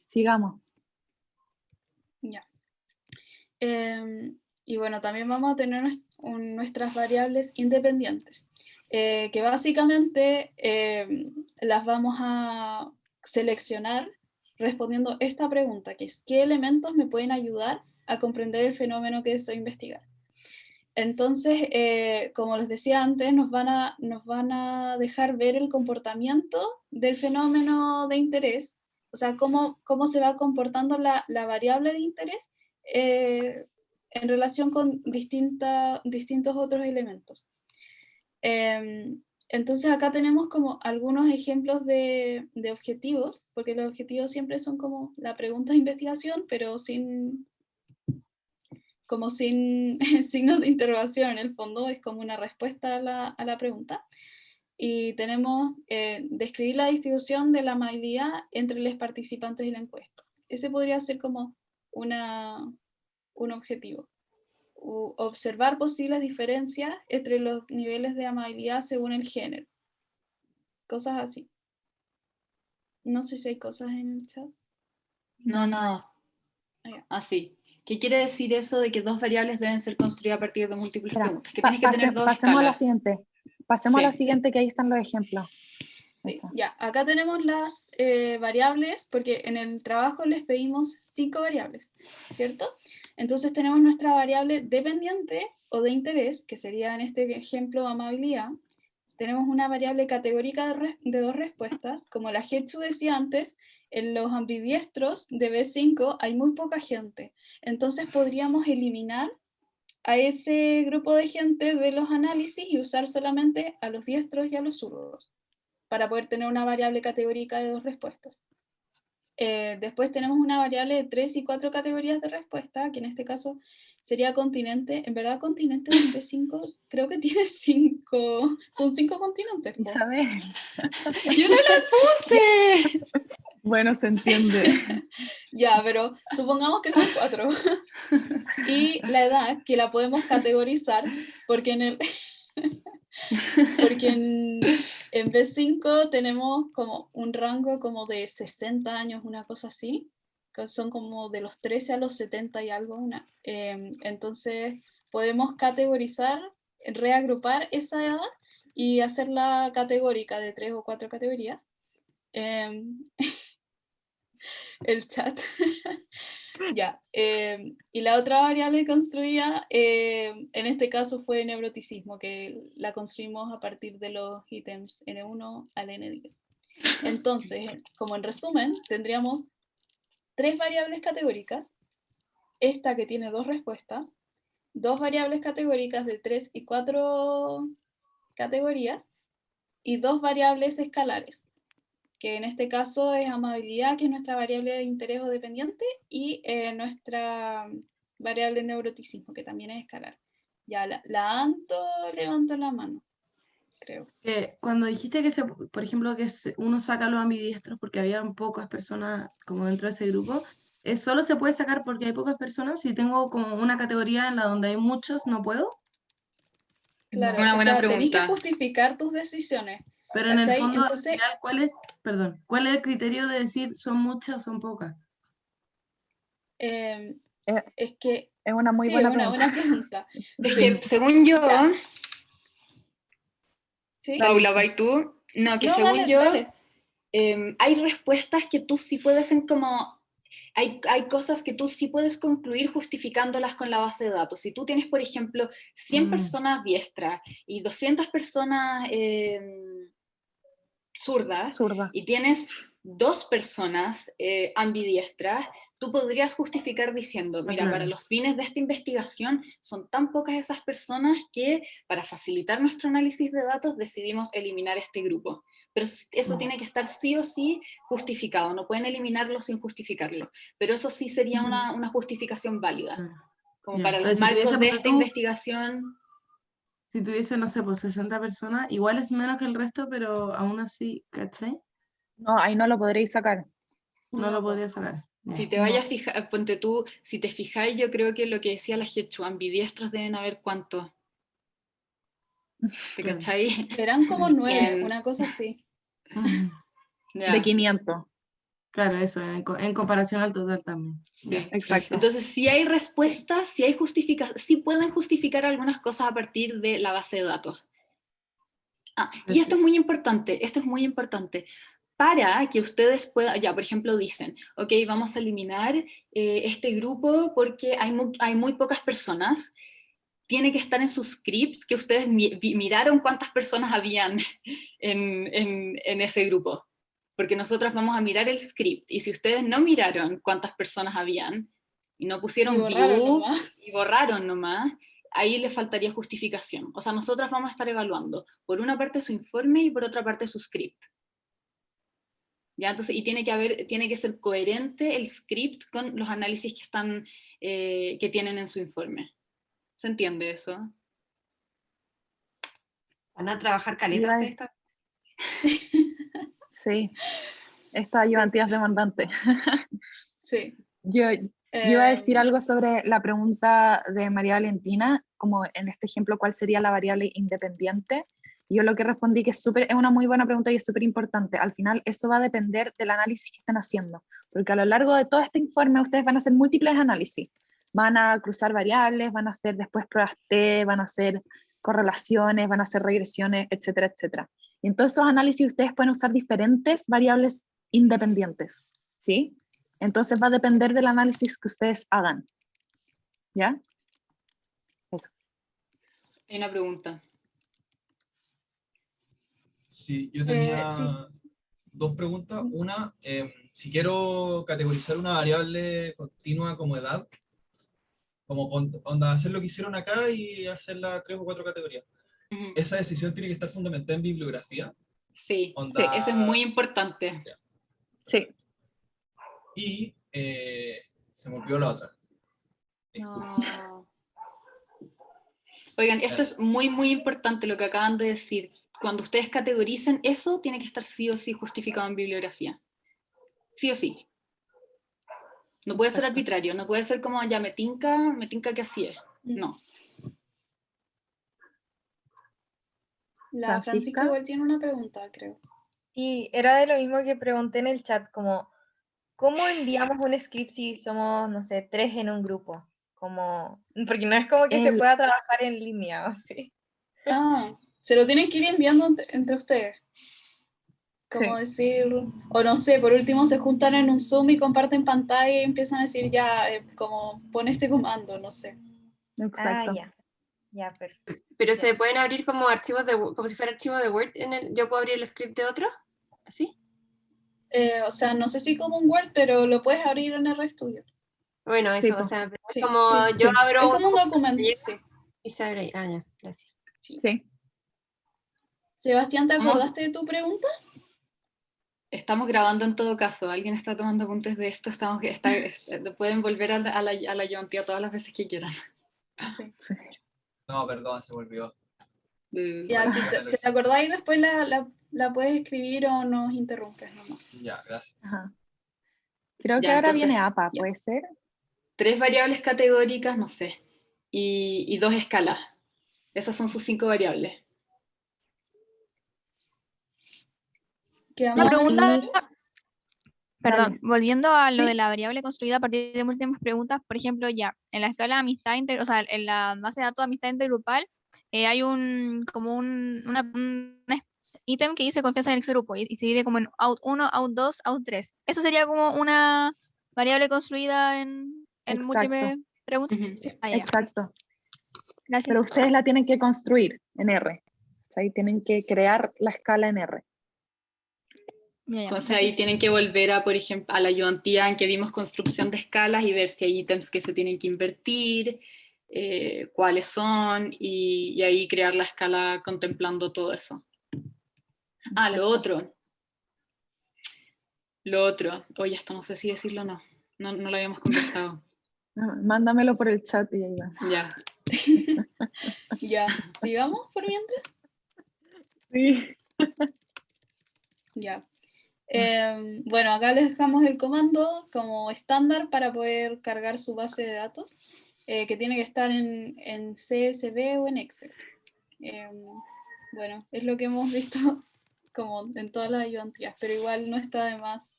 Sigamos.
Ya. Y bueno, también vamos a tener nuestras variables independientes, que básicamente las vamos a seleccionar respondiendo esta pregunta, que es ¿qué elementos me pueden ayudar a comprender el fenómeno que deseo investigar? Entonces, como les decía antes, nos van a dejar ver el comportamiento del fenómeno de interés, o sea, cómo se va comportando la variable de interés en relación con distintos otros elementos. Entonces acá tenemos como algunos ejemplos de objetivos, porque los objetivos siempre son como la pregunta de investigación, pero sin signos de interrogación. En el fondo es como una respuesta a la pregunta. Y tenemos describir la distribución de la amabilidad entre los participantes de la encuesta. Ese podría ser como un objetivo. Observar posibles diferencias entre los niveles de amabilidad según el género. Cosas así. No sé si hay cosas en el chat.
No, nada. Así. ¿Qué quiere decir eso de que 2 variables deben ser construidas a partir de múltiples preguntas? Que tienes que tener 2
pasemos
escalas.
a la siguiente. Pasemos a la siguiente, que ahí están los ejemplos.
Sí, ya, acá tenemos las variables, porque en el trabajo les pedimos 5 variables, ¿cierto? Entonces tenemos nuestra variable dependiente o de interés, que sería en este ejemplo amabilidad. Tenemos una variable categórica de 2 respuestas, como la Getsu decía antes, en los ambidiestros de B5 hay muy poca gente, entonces podríamos eliminar a ese grupo de gente de los análisis y usar solamente a los diestros y a los zurdos, para poder tener una variable categórica de 2 respuestas. Después tenemos una variable de 3 y 4 categorías de respuesta, que en este caso sería continente. En verdad, continente en B5 creo que tiene 5, son 5 continentes.
Isabel.
¡Yo no la puse!
Bueno, se entiende.
Ya, pero supongamos que son 4. Y la edad, que la podemos categorizar, porque en B5 tenemos como un rango como de 60 años, una cosa así, que son como de los 13 a los 70 y algo. Entonces podemos categorizar, reagrupar esa edad y hacerla categórica de 3 o 4 categorías. El chat. Ya. Y la otra variable construida, en este caso fue neuroticismo, que la construimos a partir de los ítems N1 al N10. Entonces, como en resumen, tendríamos 3 variables categóricas, esta que tiene 2 respuestas, 2 variables categóricas de 3 y 4 categorías, y 2 variables escalares, que en este caso es amabilidad, que es nuestra variable de interés o dependiente, y nuestra variable neuroticismo, que también es escalar. Ya, la Anto levantó la mano, creo.
Cuando dijiste que, por ejemplo, que uno saca los ambidiestros porque había pocas personas como dentro de ese grupo, ¿solo se puede sacar porque hay pocas personas? Si tengo como una categoría en la donde hay muchos, ¿no puedo?
Claro,
una buena pregunta.
Tenés que justificar tus decisiones.
Pero en el fondo, entonces, al final, ¿cuál es el criterio de decir son muchas o son pocas?
Es que
es una muy
sí,
buena
una
pregunta.
buena pregunta.
Es que según yo,
¿Sí?
Paula, ¿vai tú? No, que
No,
según
dale,
yo,
dale.
hay respuestas que tú sí puedes hay cosas que tú sí puedes concluir justificándolas con la base de datos. Si tú tienes, por ejemplo, 100 personas diestras y 200 personas zurdas,
Zurda.
y tienes 2 personas ambidiestras, tú podrías justificar diciendo, mira, para los fines de esta investigación son tan pocas esas personas que para facilitar nuestro análisis de datos decidimos eliminar este grupo. Pero eso tiene que estar sí o sí justificado, no pueden eliminarlo sin justificarlo, pero eso sí sería una justificación válida, como para los marcos de esta investigación.
Si tuviese, no sé, pues 60 personas, igual es menos que el resto, pero aún así, ¿cachai?
No, ahí no lo podréis sacar.
No lo podría sacar.
Si te vayas a fijar, ponte tú, si te fijáis, yo creo que lo que decía la Hechu, ambidiestros deben haber ¿cuántos? ¿Te cachai?
Eran como 9, una cosa así.
De 500.
Claro, eso, en comparación al total también.
Exacto.
Entonces, si hay respuestas, si pueden justificar algunas cosas a partir de la base de datos. Y esto es muy importante, para que ustedes puedan, ya, por ejemplo, dicen, ok, vamos a eliminar este grupo porque hay muy pocas personas, tiene que estar en su script que ustedes miraron cuántas personas habían en ese grupo, porque nosotros vamos a mirar el script, y si ustedes no miraron cuántas personas habían, y no pusieron view, y borraron nomás, ahí le faltaría justificación. O sea, nosotros vamos a estar evaluando, por una parte su informe y por otra parte su script. ¿Ya? Entonces, y tiene que ser coherente el script con los análisis que tienen en su informe. ¿Se entiende eso?
Van a trabajar caleta ustedes también.
Sí, esta ayudantía es demandante.
Sí.
Yo iba a decir algo sobre la pregunta de María Valentina, como en este ejemplo, ¿cuál sería la variable independiente? Yo lo que respondí que es una muy buena pregunta y es súper importante. Al final, eso va a depender del análisis que estén haciendo, porque a lo largo de todo este informe ustedes van a hacer múltiples análisis. Van a cruzar variables, van a hacer después pruebas T, van a hacer correlaciones, van a hacer regresiones, etcétera, etcétera. Y en todos esos análisis ustedes pueden usar diferentes variables independientes, ¿sí? Entonces va a depender del análisis que ustedes hagan. ¿Ya? Eso.
Hay una pregunta.
Sí, yo tenía dos preguntas. Una, si quiero categorizar una variable continua como edad, como hacer lo que hicieron acá y hacerla 3 o 4 categorías. ¿Esa decisión tiene que estar fundamentada en bibliografía?
Sí, eso es muy importante.
Sí.
Y se me olvidó la otra.
No. Oigan, esto es muy, muy importante lo que acaban de decir. Cuando ustedes categoricen eso, tiene que estar sí o sí justificado en bibliografía. Sí o sí. No puede ser arbitrario, no puede ser como, ya me tinca que así es. No.
La Francisca igual tiene una pregunta, creo.
Sí, era de lo mismo que pregunté en el chat, como, ¿cómo enviamos un script si somos, no sé, 3 en un grupo? Porque no es como que se pueda trabajar en línea, ¿o sí?
Se lo tienen que ir enviando entre ustedes. Como decir, o no sé, por último se juntan en un Zoom y comparten pantalla y empiezan a decir ya, como pon este comando, no sé.
Exacto.
Ya, perfecto.
Pero se pueden abrir como archivos como si fuera archivo de Word, yo puedo abrir el script de otro, ¿así?
O sea, no sé si como un Word, pero lo puedes abrir en RStudio.
Bueno, eso,
Sí,
o sea,
sí,
como
sí,
yo
sí.
abro
es como un documento, sí.
Y se abre ahí. Ya, gracias.
Sí.
Sebastián, ¿te acordaste de tu pregunta?
Estamos grabando en todo caso, alguien está tomando apuntes de esto, pueden volver a la ayudantía todas las veces que quieran.
Sí.
No, perdón, se me olvidó.
Ya, si te acordáis después la puedes escribir o nos interrumpes nomás.
Ya, gracias.
Ajá. Creo que
Ya,
ahora
entonces,
viene APA, ¿puede ser?
3 variables categóricas, no sé, y 2 escalas. Esas son sus 5 variables.
Una pregunta, Perdón,
Dale.
volviendo a lo
Sí.
de la variable construida a partir de múltiples preguntas, por ejemplo, ya, en la escala de amistad, o sea, en la base de datos de amistad intergrupal, hay como un ítem que dice confianza en el grupo y se divide como en out 1, out 2, out 3. Eso sería como una variable construida en
Exacto.
múltiples preguntas. Ah, ya.
Exacto.
Gracias.
Pero ustedes la tienen que construir en R. O sea, ahí tienen que crear la escala en R.
Entonces ahí tienen que volver a, por ejemplo, a la ayudantía en que vimos construcción de escalas y ver si hay ítems que se tienen que invertir, cuáles son, y ahí crear la escala contemplando todo eso. Ah, lo otro. Oye, esto no sé si decirlo o no. No lo habíamos conversado.
Mándamelo por el chat y ahí va.
Ya.
Ya, ¿sigamos por mientras?
Sí.
Ya. Bueno, acá les dejamos el comando como estándar para poder cargar su base de datos, que tiene que estar en CSV o en Excel. Bueno, es lo que hemos visto como en todas las ayudantías, pero igual no está de más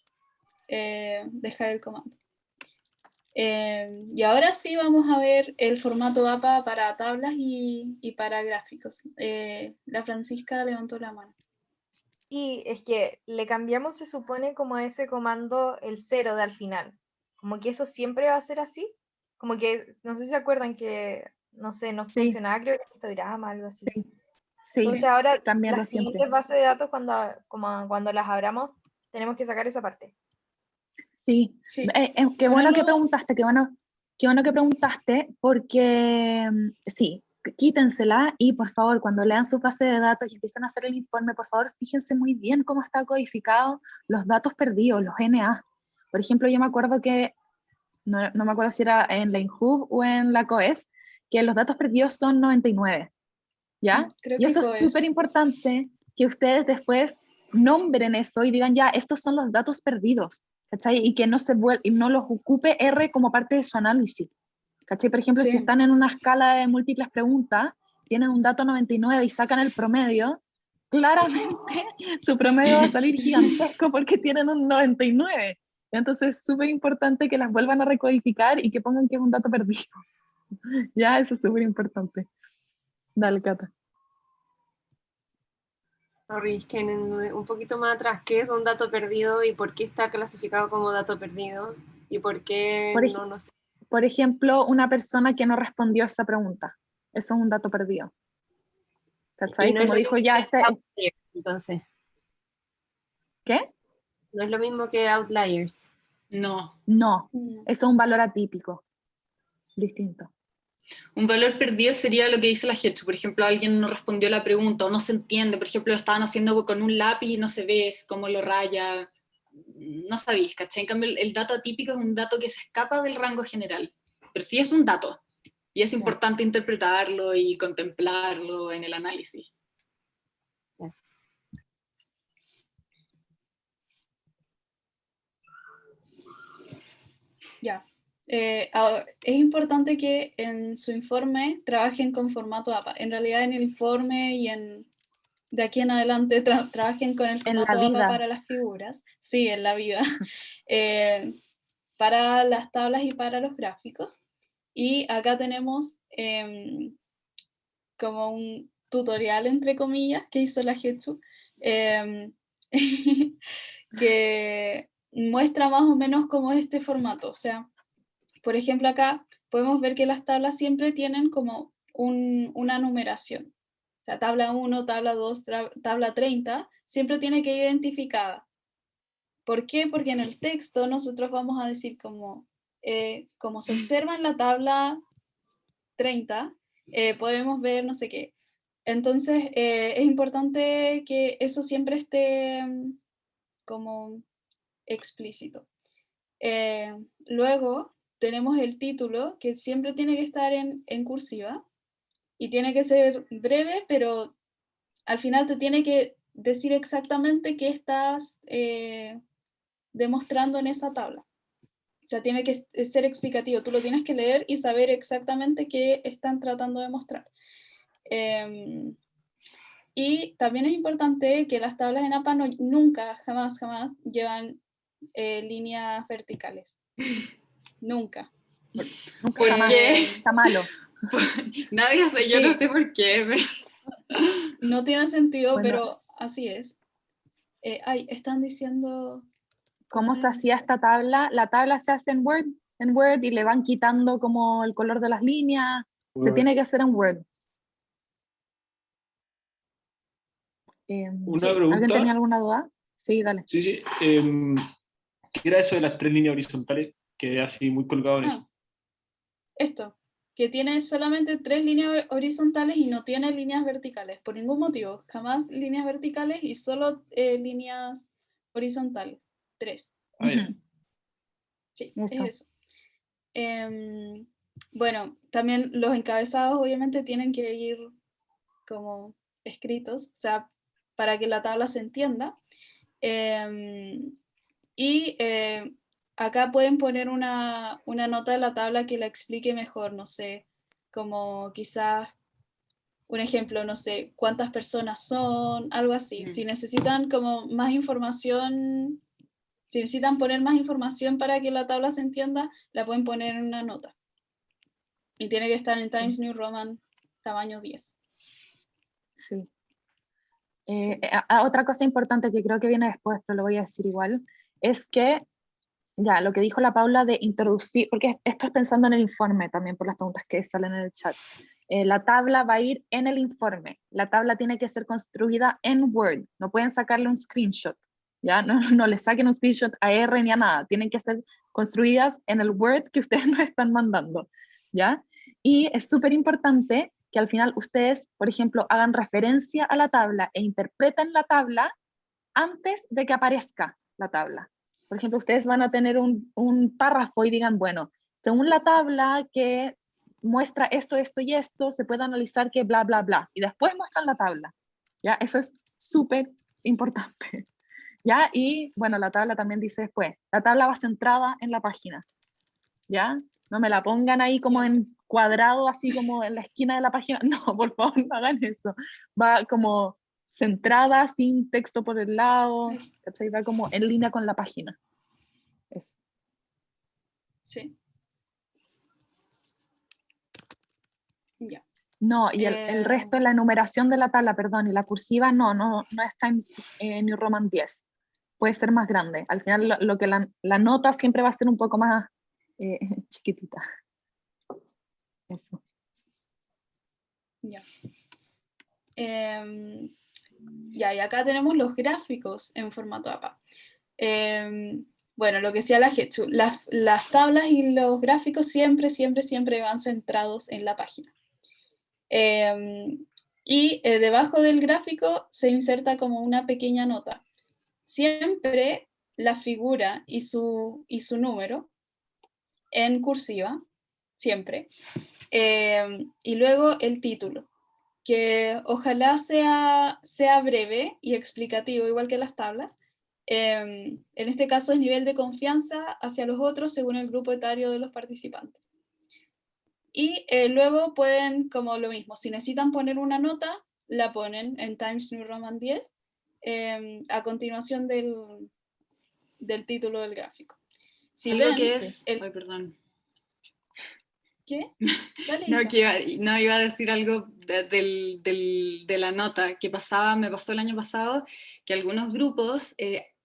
dejar el comando. Y ahora sí vamos a ver el formato DAPA para tablas y para gráficos. La Francisca levantó la mano.
Y es que le cambiamos, se supone, como a ese comando el 0 de al final. Como que eso siempre va a ser así. Como que, no sé si se acuerdan que, no sé, no funcionaba, creo que el histograma, algo así.
Sí,
Entonces ahora
cambiarlo
las
siempre.
siguientes bases de datos, cuando las abramos, tenemos que sacar esa parte.
Sí, qué bueno que preguntaste, qué bueno que preguntaste, porque sí, quítensela y por favor, cuando lean su base de datos y empiecen a hacer el informe, por favor, fíjense muy bien cómo está codificado los datos perdidos, los NA. Por ejemplo, yo me acuerdo que, no me acuerdo si era en la INHUB o en la COES, que los datos perdidos son 99, ¿ya?
Creo
Y
que
eso es
COES.
súper importante que ustedes después nombren eso y digan, ya, estos son los datos perdidos, ¿cachai? Y que no no los ocupe R como parte de su análisis, ¿cachai? Por ejemplo, si están en una escala de múltiples preguntas, tienen un dato 99 y sacan el promedio, claramente su promedio va a salir gigantesco porque tienen un 99. Entonces es súper importante que las vuelvan a recodificar y que pongan que es un dato perdido. Ya, eso es súper importante. Dale, Cata.
Sorry, es que un poquito más atrás, ¿qué es un dato perdido y por qué está clasificado como dato perdido? ¿Y por qué no sé?
Por ejemplo, una persona que no respondió a esa pregunta. Eso es un dato perdido. ¿Cachai?
Y no
como
es
dijo ya,
entonces.
¿Qué?
No es lo mismo que outliers.
No.
No, eso es un valor atípico. Distinto.
Un valor perdido sería lo que dice la Getsu. Por ejemplo, alguien no respondió la pregunta o no se entiende. Por ejemplo, lo estaban haciendo con un lápiz y no se ve cómo lo raya. No sabéis, ¿cachai? En cambio, el dato atípico es un dato que se escapa del rango general. Pero sí es un dato. Y es importante interpretarlo y contemplarlo en el análisis.
Gracias.
Ya. Es importante que en su informe trabajen con formato APA. En realidad en el informe y de aquí en adelante trabajen con el formato APA para las figuras. Sí, en la vida. Para las tablas y para los gráficos. Y acá tenemos como un tutorial, entre comillas, que hizo la Getsu, que muestra más o menos cómo es este formato. O sea, por ejemplo, acá podemos ver que las tablas siempre tienen como una numeración. O sea, tabla 1, tabla 2, tabla 30, siempre tiene que ir identificada. ¿Por qué? Porque en el texto nosotros vamos a decir como se observa en la tabla 30, podemos ver no sé qué. Entonces, es importante que eso siempre esté como explícito. Luego tenemos el título, que siempre tiene que estar en cursiva y tiene que ser breve, pero al final te tiene que decir exactamente qué estás demostrando en esa tabla. O sea, tiene que ser explicativo. Tú lo tienes que leer y saber exactamente qué están tratando de mostrar. Y también es importante que las tablas en APA nunca, jamás llevan líneas verticales. Nunca.
¿Por qué?
Está malo.
Nadie sé, yo no sé por qué.
No tiene sentido,
Bueno.
pero así es. Están diciendo...
¿Cómo se hacía esta tabla? La tabla se hace en Word y le van quitando como el color de las líneas. Se tiene que hacer en Word.
Una pregunta.
¿Alguien tenía alguna duda? Sí, dale.
Sí. ¿Qué era eso de las 3 líneas horizontales? Quedé así muy colgado en eso.
Esto, que tiene solamente 3 líneas horizontales y no tiene líneas verticales, por ningún motivo. Jamás líneas verticales y solo líneas horizontales. 3. Sí,
eso.
es eso. Bueno, también los encabezados obviamente tienen que ir como escritos, o sea, para que la tabla se entienda. Acá pueden poner una nota de la tabla que la explique mejor, no sé, como quizás un ejemplo, no sé, cuántas personas son, algo así. Si necesitan como más información, si necesitan poner más información para que la tabla se entienda, la pueden poner en una nota. Y tiene que estar en Times New Roman tamaño 10.
Sí. Otra cosa importante que creo que viene después, pero lo voy a decir igual, es que ya, lo que dijo la Paula de introducir, porque esto es pensando en el informe también por las preguntas que salen en el chat. La tabla va a ir en el informe. La tabla tiene que ser construida en Word. No pueden sacarle un screenshot. ¿Ya? No le saquen un screenshot a R ni a nada. Tienen que ser construidas en el Word que ustedes nos están mandando. ¿Ya? Y es súper importante que al final ustedes, por ejemplo, hagan referencia a la tabla e interpreten la tabla antes de que aparezca la tabla. Por ejemplo, ustedes van a tener un párrafo y digan, bueno, según la tabla que muestra esto, esto y esto, se puede analizar que bla, bla, bla. Y después muestran la tabla. ¿Ya? Eso es súper importante. ¿Ya? Y bueno, la tabla también dice después, la tabla va centrada en la página. ¿Ya? No me la pongan ahí como en cuadrado, así como en la esquina de la página. No, por favor, no hagan eso. Va como centrada, sin texto por el lado, ¿cachai? Va como en línea con la página. Eso.
Sí. Ya.
No, y el resto, la enumeración de la tabla, perdón, y la cursiva no es Times New Roman 10. Puede ser más grande. Al final lo que la nota siempre va a ser un poco más chiquitita. Eso.
Ya. Ya, y acá tenemos los gráficos en formato APA. Bueno, lo que decía la Getsu, las tablas y los gráficos siempre van centrados en la página. Debajo del gráfico se inserta como una pequeña nota. Siempre la figura y su número en cursiva, siempre. Y luego el título, que ojalá sea breve y explicativo, igual que las tablas. En este caso es nivel de confianza hacia los otros según el grupo etario de los participantes. Y luego pueden, como lo mismo, si necesitan poner una nota, la ponen en Times New Roman 10 a continuación del título del gráfico. Si
algo
ven,
que es... Ay, perdón.
¿Qué? Dale,
no,
Isa.
iba a decir algo de la nota que me pasó el año pasado, que algunos grupos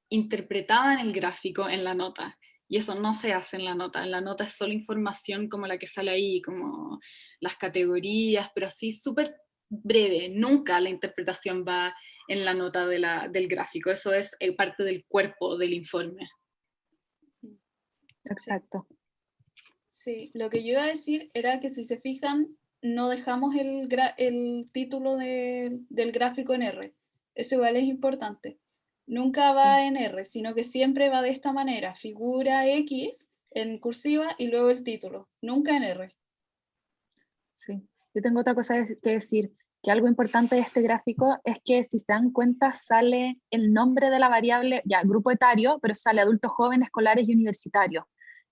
interpretaban el gráfico en la nota, y eso no se hace en la nota es solo información como la que sale ahí, como las categorías, pero así súper breve, nunca la interpretación va en la nota del gráfico, eso es parte del cuerpo del informe.
Exacto.
Sí, lo que yo iba a decir era que si se fijan, no dejamos el título del gráfico en R. Eso igual es importante. Nunca va en R, sino que siempre va de esta manera. Figura X en cursiva y luego el título. Nunca en R.
Sí. Yo tengo otra cosa que decir, que algo importante de este gráfico es que si se dan cuenta sale el nombre de la variable, ya, grupo etario, pero sale adultos jóvenes, escolares y universitarios.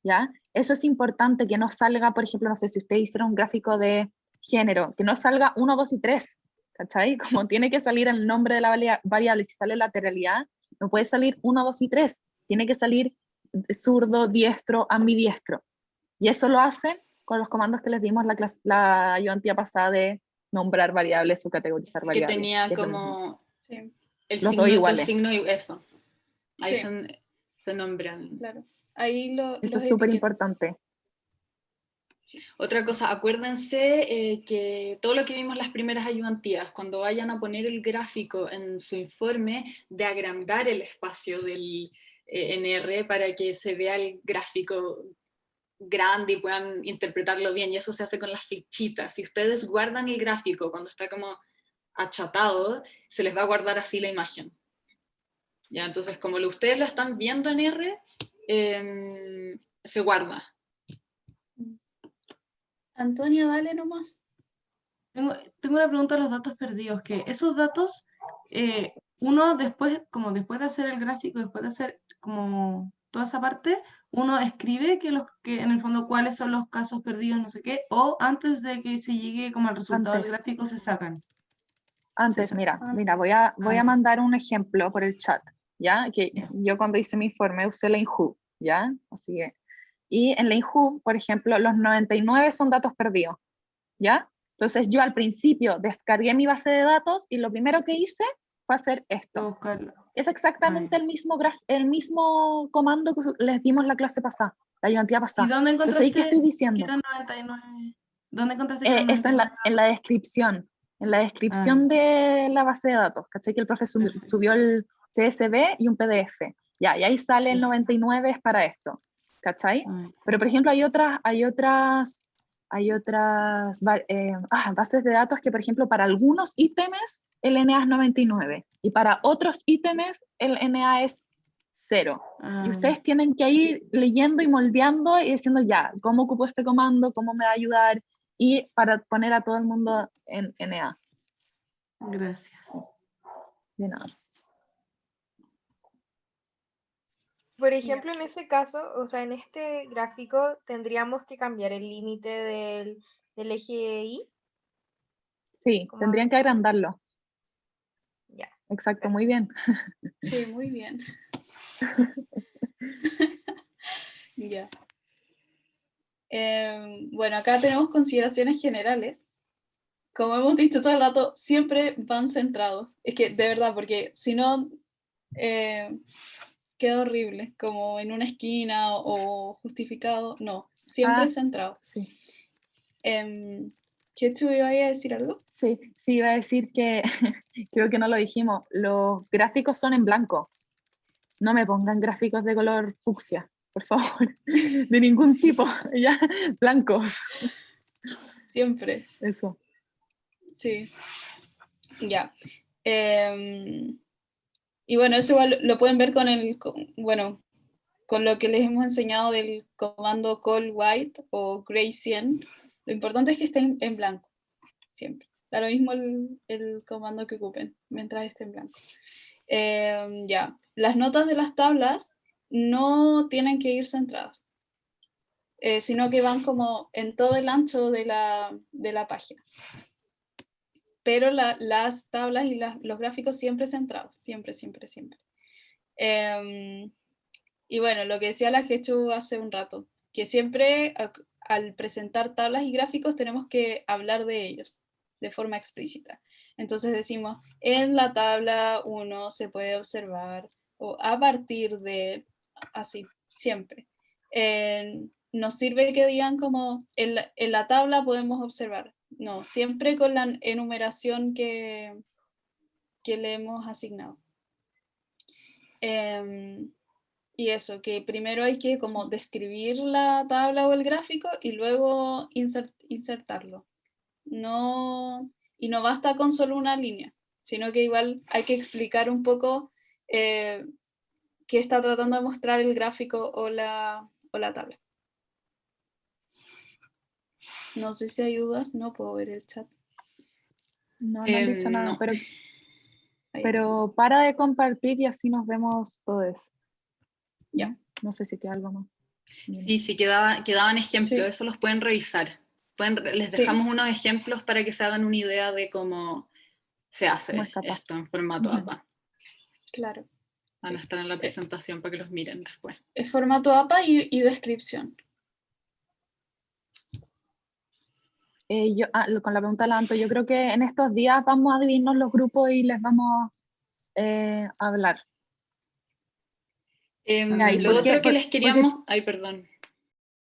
¿Ya? Eso es importante, que no salga, por ejemplo, no sé, si ustedes hicieron un gráfico de género, que no salga 1, 2 y 3, ¿cachai? Como tiene que salir el nombre de la variable, si sale lateralidad, no puede salir 1, 2 y 3, tiene que salir zurdo, diestro, ambidiestro. Y eso lo hacen con los comandos que les dimos la ayudantía pasada de nombrar variables o categorizar variables.
Que tenía como el
los
signo,
dos iguales.
El signo y eso. Ahí
Sí.
se nombran.
Claro. Ahí
eso es súper importante.
Sí. Otra cosa, acuérdense que todo lo que vimos las primeras ayudantías, cuando vayan a poner el gráfico en su informe, de agrandar el espacio del NR para que se vea el gráfico grande y puedan interpretarlo bien, y eso se hace con las fichitas. Si ustedes guardan el gráfico cuando está como achatado, se les va a guardar así la imagen. Ya, entonces, como ustedes lo están viendo en R, se guarda.
Antonio, dale nomás.
Tengo una pregunta de los datos perdidos, que esos datos, uno después, como después de hacer el gráfico, después de hacer como toda esa parte, uno escribe que en el fondo cuáles son los casos perdidos, no sé qué, o antes de que se llegue como al resultado del gráfico se sacan.
Antes, mira, voy a mandar un ejemplo por el chat, ¿ya? Que yo cuando hice mi informe usé LaneHub, ¿ya? Así que, y en LaneHub, por ejemplo, los 99 son datos perdidos, ¿ya? Entonces yo al principio descargué mi base de datos y lo primero que hice fue hacer esto. Es exactamente el mismo comando que les dimos la clase pasada, la ayudantía pasada.
¿Y dónde encontraste?
Entonces, ¿qué estoy diciendo?
¿Qué eran 99? ¿Dónde encontraste que eran 99?
Eso en la descripción. En la descripción de la base de datos, ¿cachai? Que el profesor subió el CSV y un PDF. Ya, y ahí sale el 99 es para esto, ¿cachai? Pero, por ejemplo, hay otras bases de datos que, por ejemplo, para algunos ítems el NA es 99 y para otros ítems el NA es 0. Y ustedes tienen que ir leyendo y moldeando y diciendo, ya, ¿cómo ocupo este comando? ¿Cómo me va a ayudar? Y para poner a todo el mundo en NA.
Gracias.
De nada.
Por ejemplo, en ese caso, o sea, en este gráfico, ¿tendríamos que cambiar el límite del eje Y?
Sí, tendrían que agrandarlo.
Ya.
Exacto, muy bien.
Sí, muy bien. Ya. Bueno, acá tenemos consideraciones generales. Como hemos dicho todo el rato, siempre van centrados. Es que, de verdad, porque si no, queda horrible, como en una esquina o justificado. No, siempre centrado.
Sí.
¿Qué tú ibas a decir algo?
Sí, iba a decir que, creo que no lo dijimos, los gráficos son en blanco. No me pongan gráficos de color fucsia, por favor, de ningún tipo, ya, blancos.
Siempre.
Eso.
Sí, ya. Y bueno, eso igual lo pueden ver con lo que les hemos enseñado del comando call white o gray 100. Lo importante es que estén en blanco, siempre. Da lo mismo el comando que ocupen, mientras esté en blanco. Ya, las notas de las tablas no tienen que ir centradas, sino que van como en todo el ancho de la página. Pero las tablas y los gráficos siempre centrados, siempre. Y bueno, lo que decía la Jechu hace un rato, que siempre al presentar tablas y gráficos tenemos que hablar de ellos de forma explícita. Entonces decimos, en la tabla 1 se puede observar, o a partir de, así, siempre. Nos sirve que digan como, en la tabla podemos observar. No, siempre con la enumeración que le hemos asignado. Y eso, que primero hay que como describir la tabla o el gráfico y luego insertarlo. Y no basta con solo una línea, sino que igual hay que explicar un poco qué está tratando de mostrar el gráfico o la tabla. No sé si hay dudas, no puedo ver el chat.
No han dicho nada,
no.
pero para de compartir y así nos vemos todos.
Ya.
No sé si queda algo más.
Sí, quedaban ejemplos, eso los pueden revisar. Les dejamos unos ejemplos para que se hagan una idea de cómo se hace esto en formato APA.
Claro.
Van a estar en la presentación para que los miren después.
Es formato APA y descripción.
Con la pregunta de la Anto, yo creo que en estos días vamos a dividirnos los grupos y les vamos a hablar.
Lo otro que les queríamos... Ay, perdón.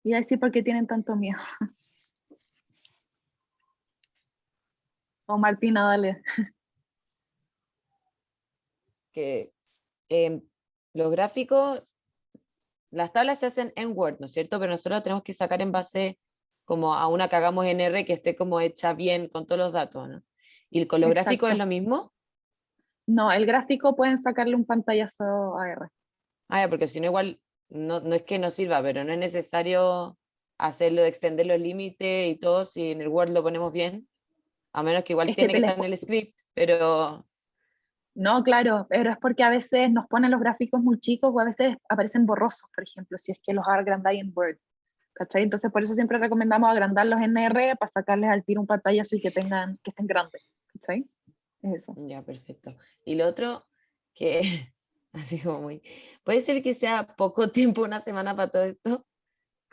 Iba a decir por qué tienen tanto miedo. O Martina, dale.
Que los gráficos, las tablas se hacen en Word, ¿no es cierto? Pero nosotros tenemos que sacar en base como a una que hagamos en R que esté como hecha bien con todos los datos, ¿no? ¿Y con los gráficos es lo mismo?
No, el gráfico pueden sacarle un pantallazo a R.
Ah, porque si no igual, no es que no sirva, pero no es necesario hacerlo de extender los límites y todo si en el Word lo ponemos bien, a menos que igual tiene que estar en el script, pero...
No, claro, pero es porque a veces nos ponen los gráficos muy chicos o a veces aparecen borrosos, por ejemplo, si es que los agrandáis en Word, ¿cachai? Entonces por eso siempre recomendamos agrandarlos en R para sacarles al tiro un pantallazo y que estén grandes, ¿cachai? Es eso.
Ya, perfecto. Y lo otro, que así como muy... ¿Puede ser que sea poco tiempo, una semana para todo esto?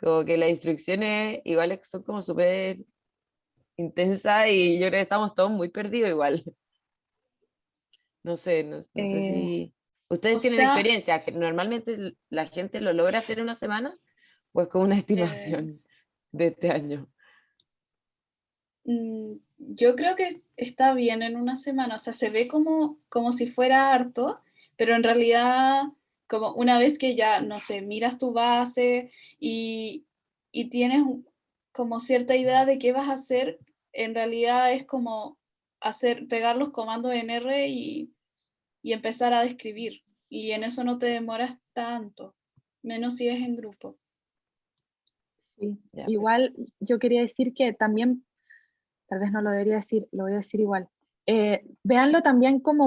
Como que las instrucciones igual son como súper intensas y yo creo que estamos todos muy perdidos igual. No sé si... ¿Ustedes tienen experiencia? ¿Normalmente la gente lo logra hacer en una semana? ¿O es como una estimación de este año?
Yo creo que está bien en una semana, o sea, se ve como si fuera harto, pero en realidad, como una vez que ya, no sé, miras tu base y tienes como cierta idea de qué vas a hacer, en realidad es como pegar los comandos en R y empezar a describir, y en eso no te demoras tanto, menos si es en grupo.
Sí, igual yo quería decir que también, tal vez no lo debería decir, lo voy a decir igual. Véanlo también como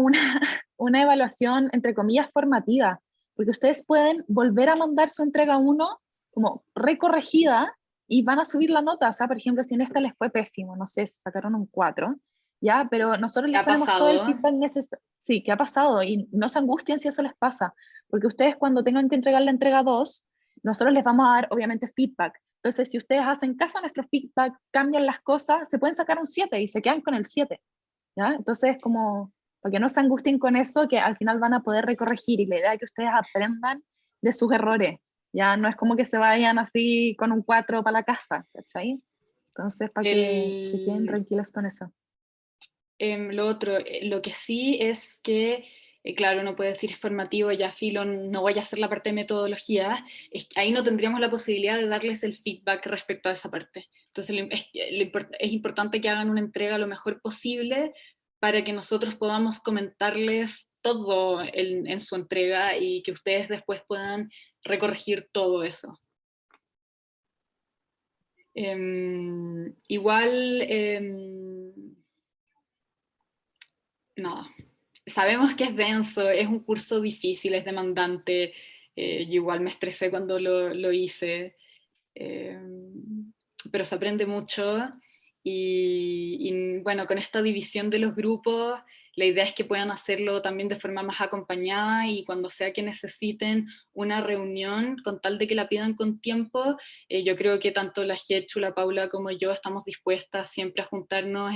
una evaluación, entre comillas, formativa, porque ustedes pueden volver a mandar su entrega 1 como recorregida y van a subir la nota. O sea, por ejemplo, si en esta les fue pésimo, no sé, sacaron un 4, ¿ya? Pero nosotros les ponemos todo el feedback necesario. Sí, ¿qué ha pasado? Y no se angustien si eso les pasa, porque ustedes cuando tengan que entregar la entrega 2, nosotros les vamos a dar, obviamente, feedback. Entonces, si ustedes hacen caso a nuestro feedback, cambian las cosas, se pueden sacar un 7 y se quedan con el 7, ¿ya? Entonces, como, para que no se angustien con eso, que al final van a poder recorregir, y la idea es que ustedes aprendan de sus errores, ¿ya? No es como que se vayan así con un 4 para la casa, ¿cachai? Entonces, para que se queden tranquilos con eso.
Lo otro, lo que sí es que, claro, uno puede decir formativo, ya filo, no voy a hacer la parte de metodología, ahí no tendríamos la posibilidad de darles el feedback respecto a esa parte. Entonces es importante que hagan una entrega lo mejor posible para que nosotros podamos comentarles todo en su entrega y que ustedes después puedan recorregir todo eso. Igual... no, sabemos que es denso, es un curso difícil, es demandante, yo igual me estresé cuando lo hice, pero se aprende mucho y bueno, con esta división de los grupos, la idea es que puedan hacerlo también de forma más acompañada y cuando sea que necesiten una reunión, con tal de que la pidan con tiempo, yo creo que tanto la Jechu, la Paula como yo estamos dispuestas siempre a juntarnos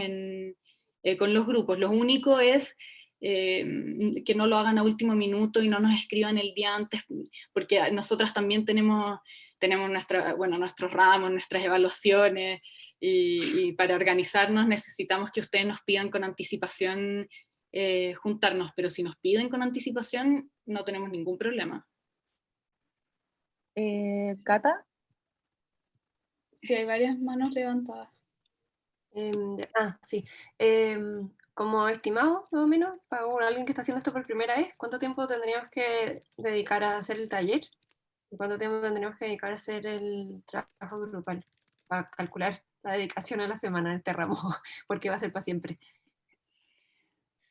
con los grupos. Lo único es que no lo hagan a último minuto y no nos escriban el día antes, porque nosotras también tenemos nuestros ramos, nuestras evaluaciones, y para organizarnos necesitamos que ustedes nos pidan con anticipación juntarnos, pero si nos piden con anticipación no tenemos ningún problema.
¿Cata?
Sí, hay varias manos levantadas.
Sí. Como estimado, más o menos, para alguien que está haciendo esto por primera vez, ¿cuánto tiempo tendríamos que dedicar a hacer el taller? ¿Y cuánto tiempo tendríamos que dedicar a hacer el trabajo grupal? Para calcular la dedicación a la semana de este ramo, porque va a ser para siempre.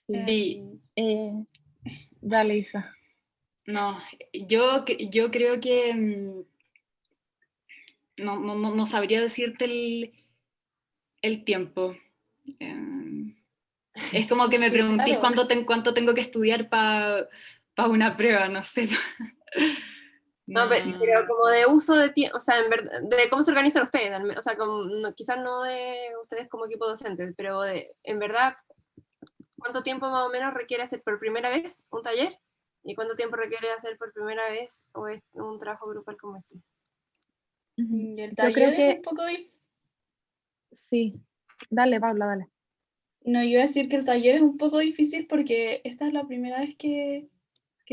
Sí.
Dale, Isa.
No, yo creo que no sabría decirte el tiempo. Es como que me preguntís cuánto tengo que estudiar para para una prueba, no sé.
No, pero como de uso de tiempo, o sea, en verdad, de cómo se organizan ustedes, o sea, como, quizás no de ustedes como equipo docente, pero en verdad, ¿cuánto tiempo más o menos requiere hacer por primera vez un taller? ¿Y cuánto tiempo requiere hacer por primera vez un trabajo grupal como este?
Y el
Yo creo
taller
que
es un poco difícil.
sí. Dale, Paula, dale.
No, yo iba a decir que el taller es un poco difícil porque esta es la primera vez que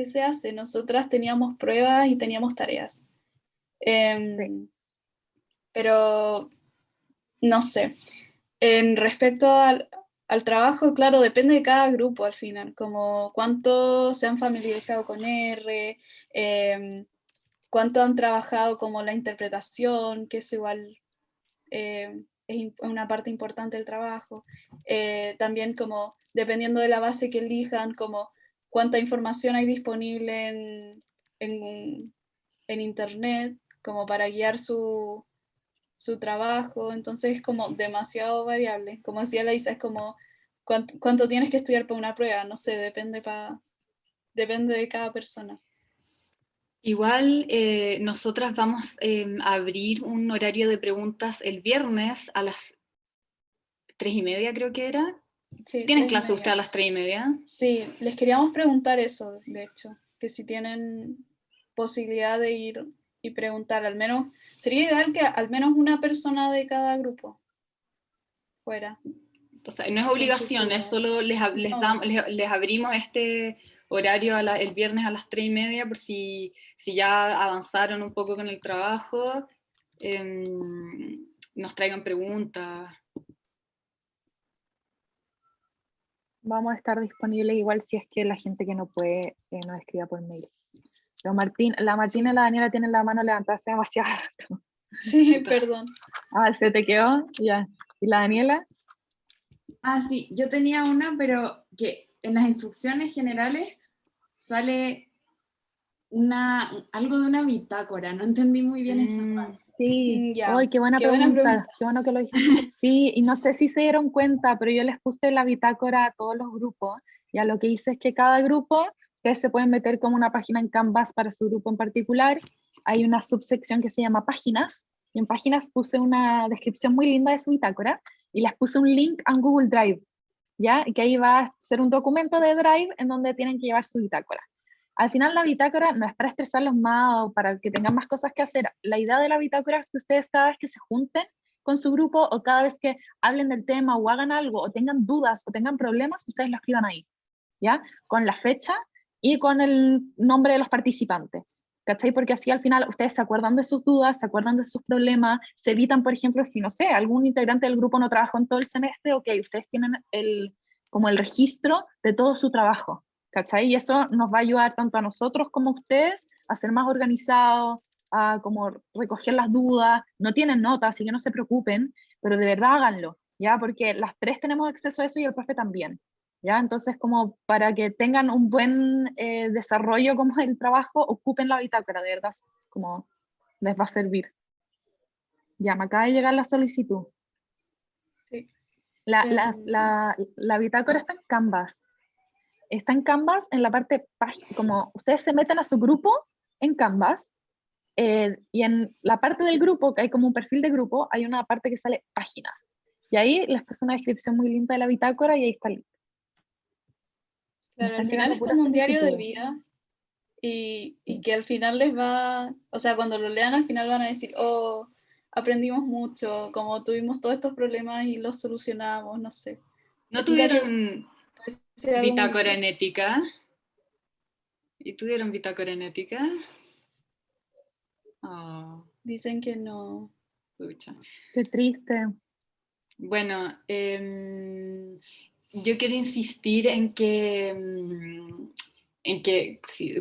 se hace. Nosotras teníamos pruebas y teníamos tareas. Pero, no sé. En respecto al trabajo, claro, depende de cada grupo al final, como cuánto se han familiarizado con R, cuánto han trabajado como la interpretación, que es igual es una parte importante del trabajo. También como dependiendo de la base que elijan, como cuánta información hay disponible en internet, como para guiar su trabajo. Entonces es como demasiado variable. Como decía Laisa, es como cuánto tienes que estudiar para una prueba, no sé, depende de cada persona.
Igual nosotras vamos a abrir un horario de preguntas el viernes a las 3:30, creo que era.
Sí,
¿Tienen clase ustedes a las 3:30?
Sí, les queríamos preguntar eso, de hecho, que si tienen posibilidad de ir y preguntar, al menos, sería ideal que al menos una persona de cada grupo fuera.
O sea, no es obligación, es solo les abrimos este horario el viernes a las 3:30 por si ya avanzaron un poco con el trabajo, nos traigan preguntas.
Vamos a estar disponibles igual si es que la gente que no puede nos escriba por mail. Pero la Martina y la Daniela tienen la mano levantada hace demasiado rato.
Sí, perdón.
¿Se te quedó? Ya. ¿Y la Daniela?
Sí, yo tenía una, pero que en las instrucciones generales sale algo de una bitácora, no entendí muy bien esa parte.
Sí, ¡ay, qué buena pregunta! Qué bueno que lo dijiste. Sí, y no sé si se dieron cuenta, pero yo les puse la bitácora a todos los grupos, y lo que hice es que cada grupo, ustedes se pueden meter como una página en Canvas para su grupo en particular, hay una subsección que se llama páginas, y en páginas puse una descripción muy linda de su bitácora, y les puse un link a un Google Drive, ¿ya? Y que ahí va a ser un documento de Drive en donde tienen que llevar su bitácora. Al final la bitácora no es para estresarlos más o para que tengan más cosas que hacer. La idea de la bitácora es que ustedes cada vez que se junten con su grupo o cada vez que hablen del tema o hagan algo o tengan dudas o tengan problemas, ustedes lo escriban ahí, ¿ya? Con la fecha y con el nombre de los participantes, ¿cachai? Porque así al final ustedes se acuerdan de sus dudas, se acuerdan de sus problemas, se evitan, por ejemplo, si, no sé, algún integrante del grupo no trabajó en todo el semestre, ok, ustedes tienen como el registro de todo su trabajo, ¿cachai? Y eso nos va a ayudar tanto a nosotros como a ustedes a ser más organizados, a como recoger las dudas. No tienen notas, así que no se preocupen, pero de verdad háganlo, ¿ya? Porque las tres tenemos acceso a eso y el profe también, ¿ya? Entonces, como para que tengan un buen desarrollo como del trabajo, ocupen la bitácora, de verdad, como les va a servir. Ya, me acaba de llegar la solicitud.
Sí.
La bitácora está en Canvas. Está en Canvas en la parte, como ustedes se meten a su grupo en Canvas, y en la parte del grupo, que hay como un perfil de grupo, hay una parte que sale páginas. Y ahí les puse una descripción muy linda de la bitácora y ahí está el link.
Claro, al final es como un diario de vida y que al final les va, o sea, cuando lo lean al final van a decir, oh, aprendimos mucho, como tuvimos todos estos problemas y los solucionamos, no sé.
¿No tuvieron bitácora en ética? ¿Y tuvieron bitácora en ética? Oh.
Dicen que no.
Pucha.
Qué triste.
Bueno, yo quiero insistir en que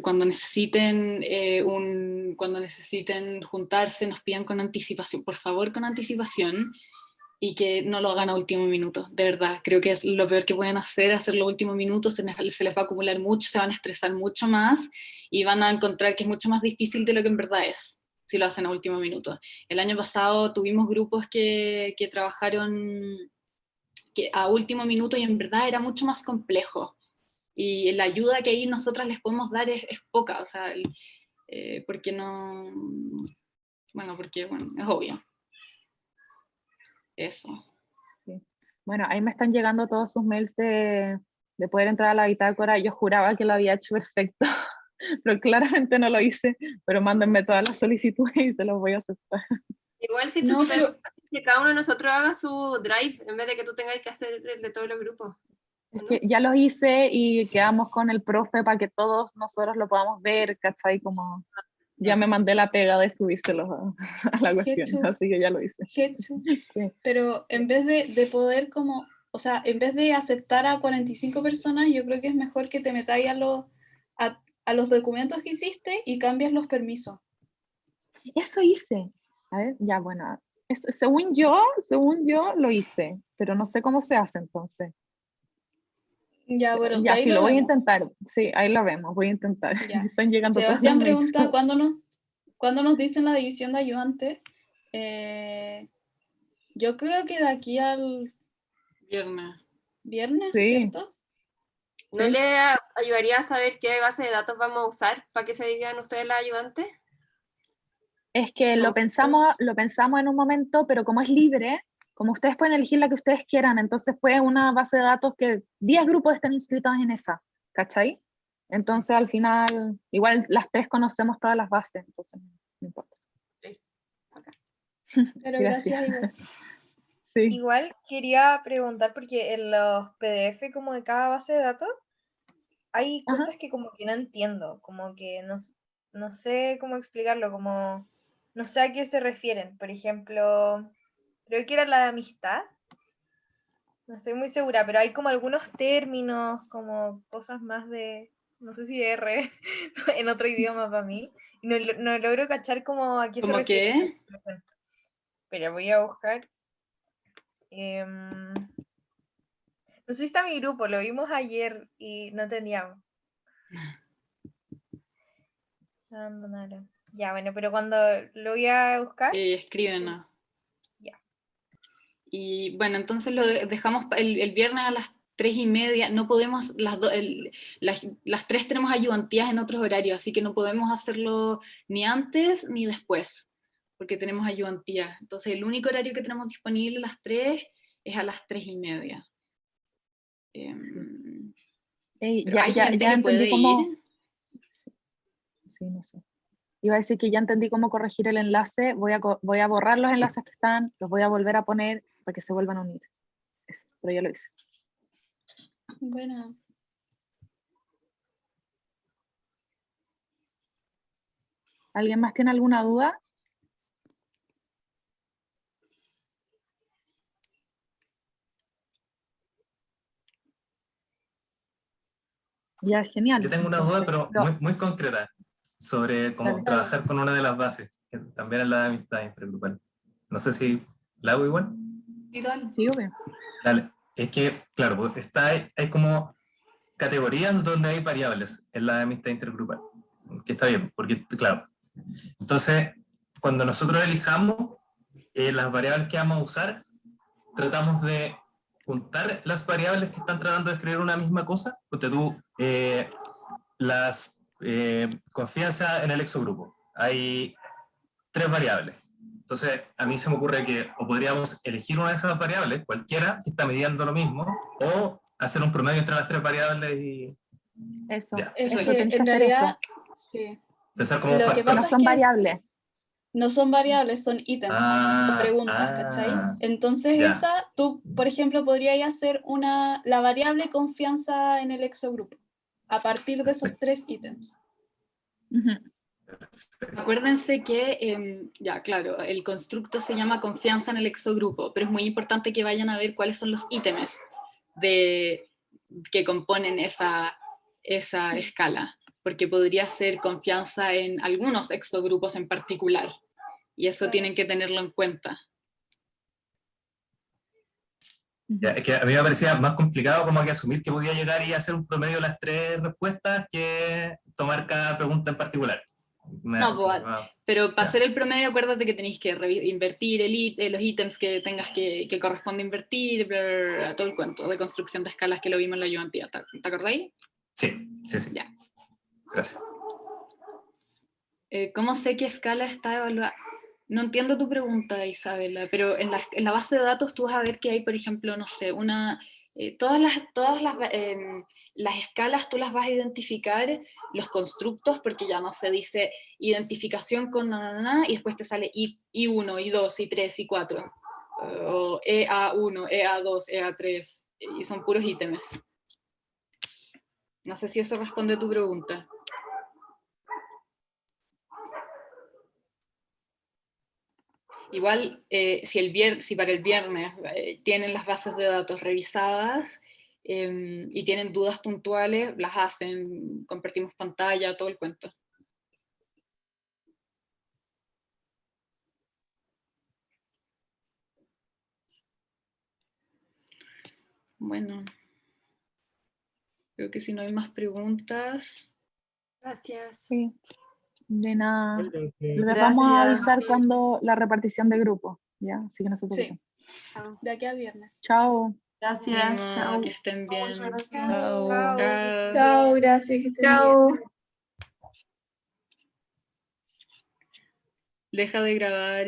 cuando necesiten cuando necesiten juntarse, nos pidan con anticipación, por favor, con anticipación, y que no lo hagan a último minuto, de verdad. Creo que es lo peor que pueden hacerlo a último minuto, se les va a acumular mucho, se van a estresar mucho más y van a encontrar que es mucho más difícil de lo que en verdad es, si lo hacen a último minuto. El año pasado tuvimos grupos que trabajaron a último minuto y en verdad era mucho más complejo. y la ayuda que ahí nosotras les podemos dar es poca, o sea, porque no, porque es obvio. Eso.
Sí. Bueno, ahí me están llegando todos sus mails de poder entrar a la bitácora. Yo juraba que lo había hecho perfecto, pero claramente no lo hice, pero mándenme todas las solicitudes y se los voy a aceptar.
Igual si que cada uno de nosotros haga su drive, en vez de que tú tengas que hacer el de todos los grupos.
Es que ya lo hice y quedamos con el profe para que todos nosotros lo podamos ver, ¿cachai? Como ya me mandé la pega de subírselos a la cuestión, así que ya lo hice.
Sí. Pero en vez de poder como, o sea, en vez de aceptar a 45 personas, yo creo que es mejor que te metáis a los documentos que hiciste y cambies los permisos.
Eso hice. A ver, ya bueno, según yo lo hice, pero no sé cómo se hace entonces.
Ya, bueno,
ya sí, lo voy a intentar. Sí, ahí lo vemos, voy a intentar. Están llegando
Sebastián pregunta, ¿cuándo nos dicen la división de ayudantes? Yo creo que de aquí al viernes,
sí.
¿cierto?
¿No le ayudaría a saber qué base de datos vamos a usar para que se digan ustedes las ayudantes?
Es que lo pensamos en un momento, pero como es libre, como ustedes pueden elegir la que ustedes quieran, entonces fue una base de datos que 10 grupos estén inscritos en esa, ¿cachai? Entonces al final, igual las 3 conocemos todas las bases, entonces no importa.
Sí. Okay.
Pero gracias igual.
Sí.
Igual quería preguntar, porque en los PDF como de cada base de datos, hay cosas que como que no entiendo, como que no sé cómo explicarlo, como no sé a qué se refieren. Por ejemplo, creo que era la de amistad, no estoy muy segura, pero hay como algunos términos, como cosas más de, no sé si R, en otro idioma para mí, y no logro cachar como a qué se refieren.
¿Cómo qué?
Pero voy a buscar. No sé si está mi grupo, lo vimos ayer y no teníamos. Ya, bueno, pero cuando lo voy a buscar...
escríbenos.
Ya.
Y bueno, entonces lo dejamos el viernes a las 3:30. No podemos, las 3 tenemos ayudantías en otros horarios, así que no podemos hacerlo ni antes ni después, porque tenemos ayudantías. Entonces el único horario que tenemos disponible a las 3 es a las 3:30.
Ya entendí cómo... Sí, no sé. Iba a decir que ya entendí cómo corregir el enlace, voy a borrar los enlaces que están, los voy a volver a poner para que se vuelvan a unir. Pero ya lo hice.
Bueno.
¿Alguien más tiene alguna duda? Ya, genial.
Yo tengo una duda, pero muy concreta, sobre cómo trabajar con una de las bases, que también es la de amistad intergrupal. No sé si la hago igual.
Sí, obvio.
Dale. Es que, claro, pues hay como categorías donde hay variables en la amistad intergrupal, que está bien, porque, claro, entonces, cuando nosotros elijamos las variables que vamos a usar, tratamos de juntar las variables que están tratando de escribir una misma cosa, porque tú, confianza en el exogrupo. Hay 3 variables. Entonces, a mí se me ocurre que o podríamos elegir una de esas variables, cualquiera, que está midiendo lo mismo, o hacer un promedio entre las 3 variables y...
Eso
en realidad, sí.
Como
lo que pasa
no son variables.
No son variables, son ítems o preguntas, ¿cachai? Entonces tú, por ejemplo, podrías hacer la variable confianza en el exogrupo a partir de esos 3 ítems.
Acuérdense que, claro, el constructo se llama confianza en el exogrupo, pero es muy importante que vayan a ver cuáles son los ítems que componen esa escala, porque podría ser confianza en algunos exogrupos en particular, y eso tienen que tenerlo en cuenta.
Es que a mí me parecía más complicado como que asumir que podía llegar y hacer un promedio de las 3 respuestas que tomar cada pregunta en particular.
Pero para hacer el promedio, acuérdate que tenéis que invertir los ítems que tengas que corresponde invertir, todo el cuento de construcción de escalas que lo vimos en la ayudantía. ¿Te acordáis?
Sí.
Ya.
Gracias.
¿Cómo sé qué escala está evaluada? No entiendo tu pregunta, Isabela, pero en la base de datos tú vas a ver que hay, por ejemplo, no sé, todas las escalas tú las vas a identificar, los constructos, porque ya no se dice identificación con y después te sale I1, I2, I3, I4, o EA1, EA2, EA3, y son puros ítems. No sé si eso responde a tu pregunta. Igual, si para el viernes tienen las bases de datos revisadas y tienen dudas puntuales, las hacen, compartimos pantalla, todo el cuento. Bueno, creo que si no hay más preguntas.
Gracias.
Sí, de nada.
Gracias.
Les vamos a avisar cuando la repartición de grupo, ¿ya? Así que no se preocupen.
Sí, de aquí a viernes.
Chao.
Gracias, chao.
Que estén bien.
Muchas gracias.
Chao.
Chao, gracias, que estén bien.
Deja de grabar.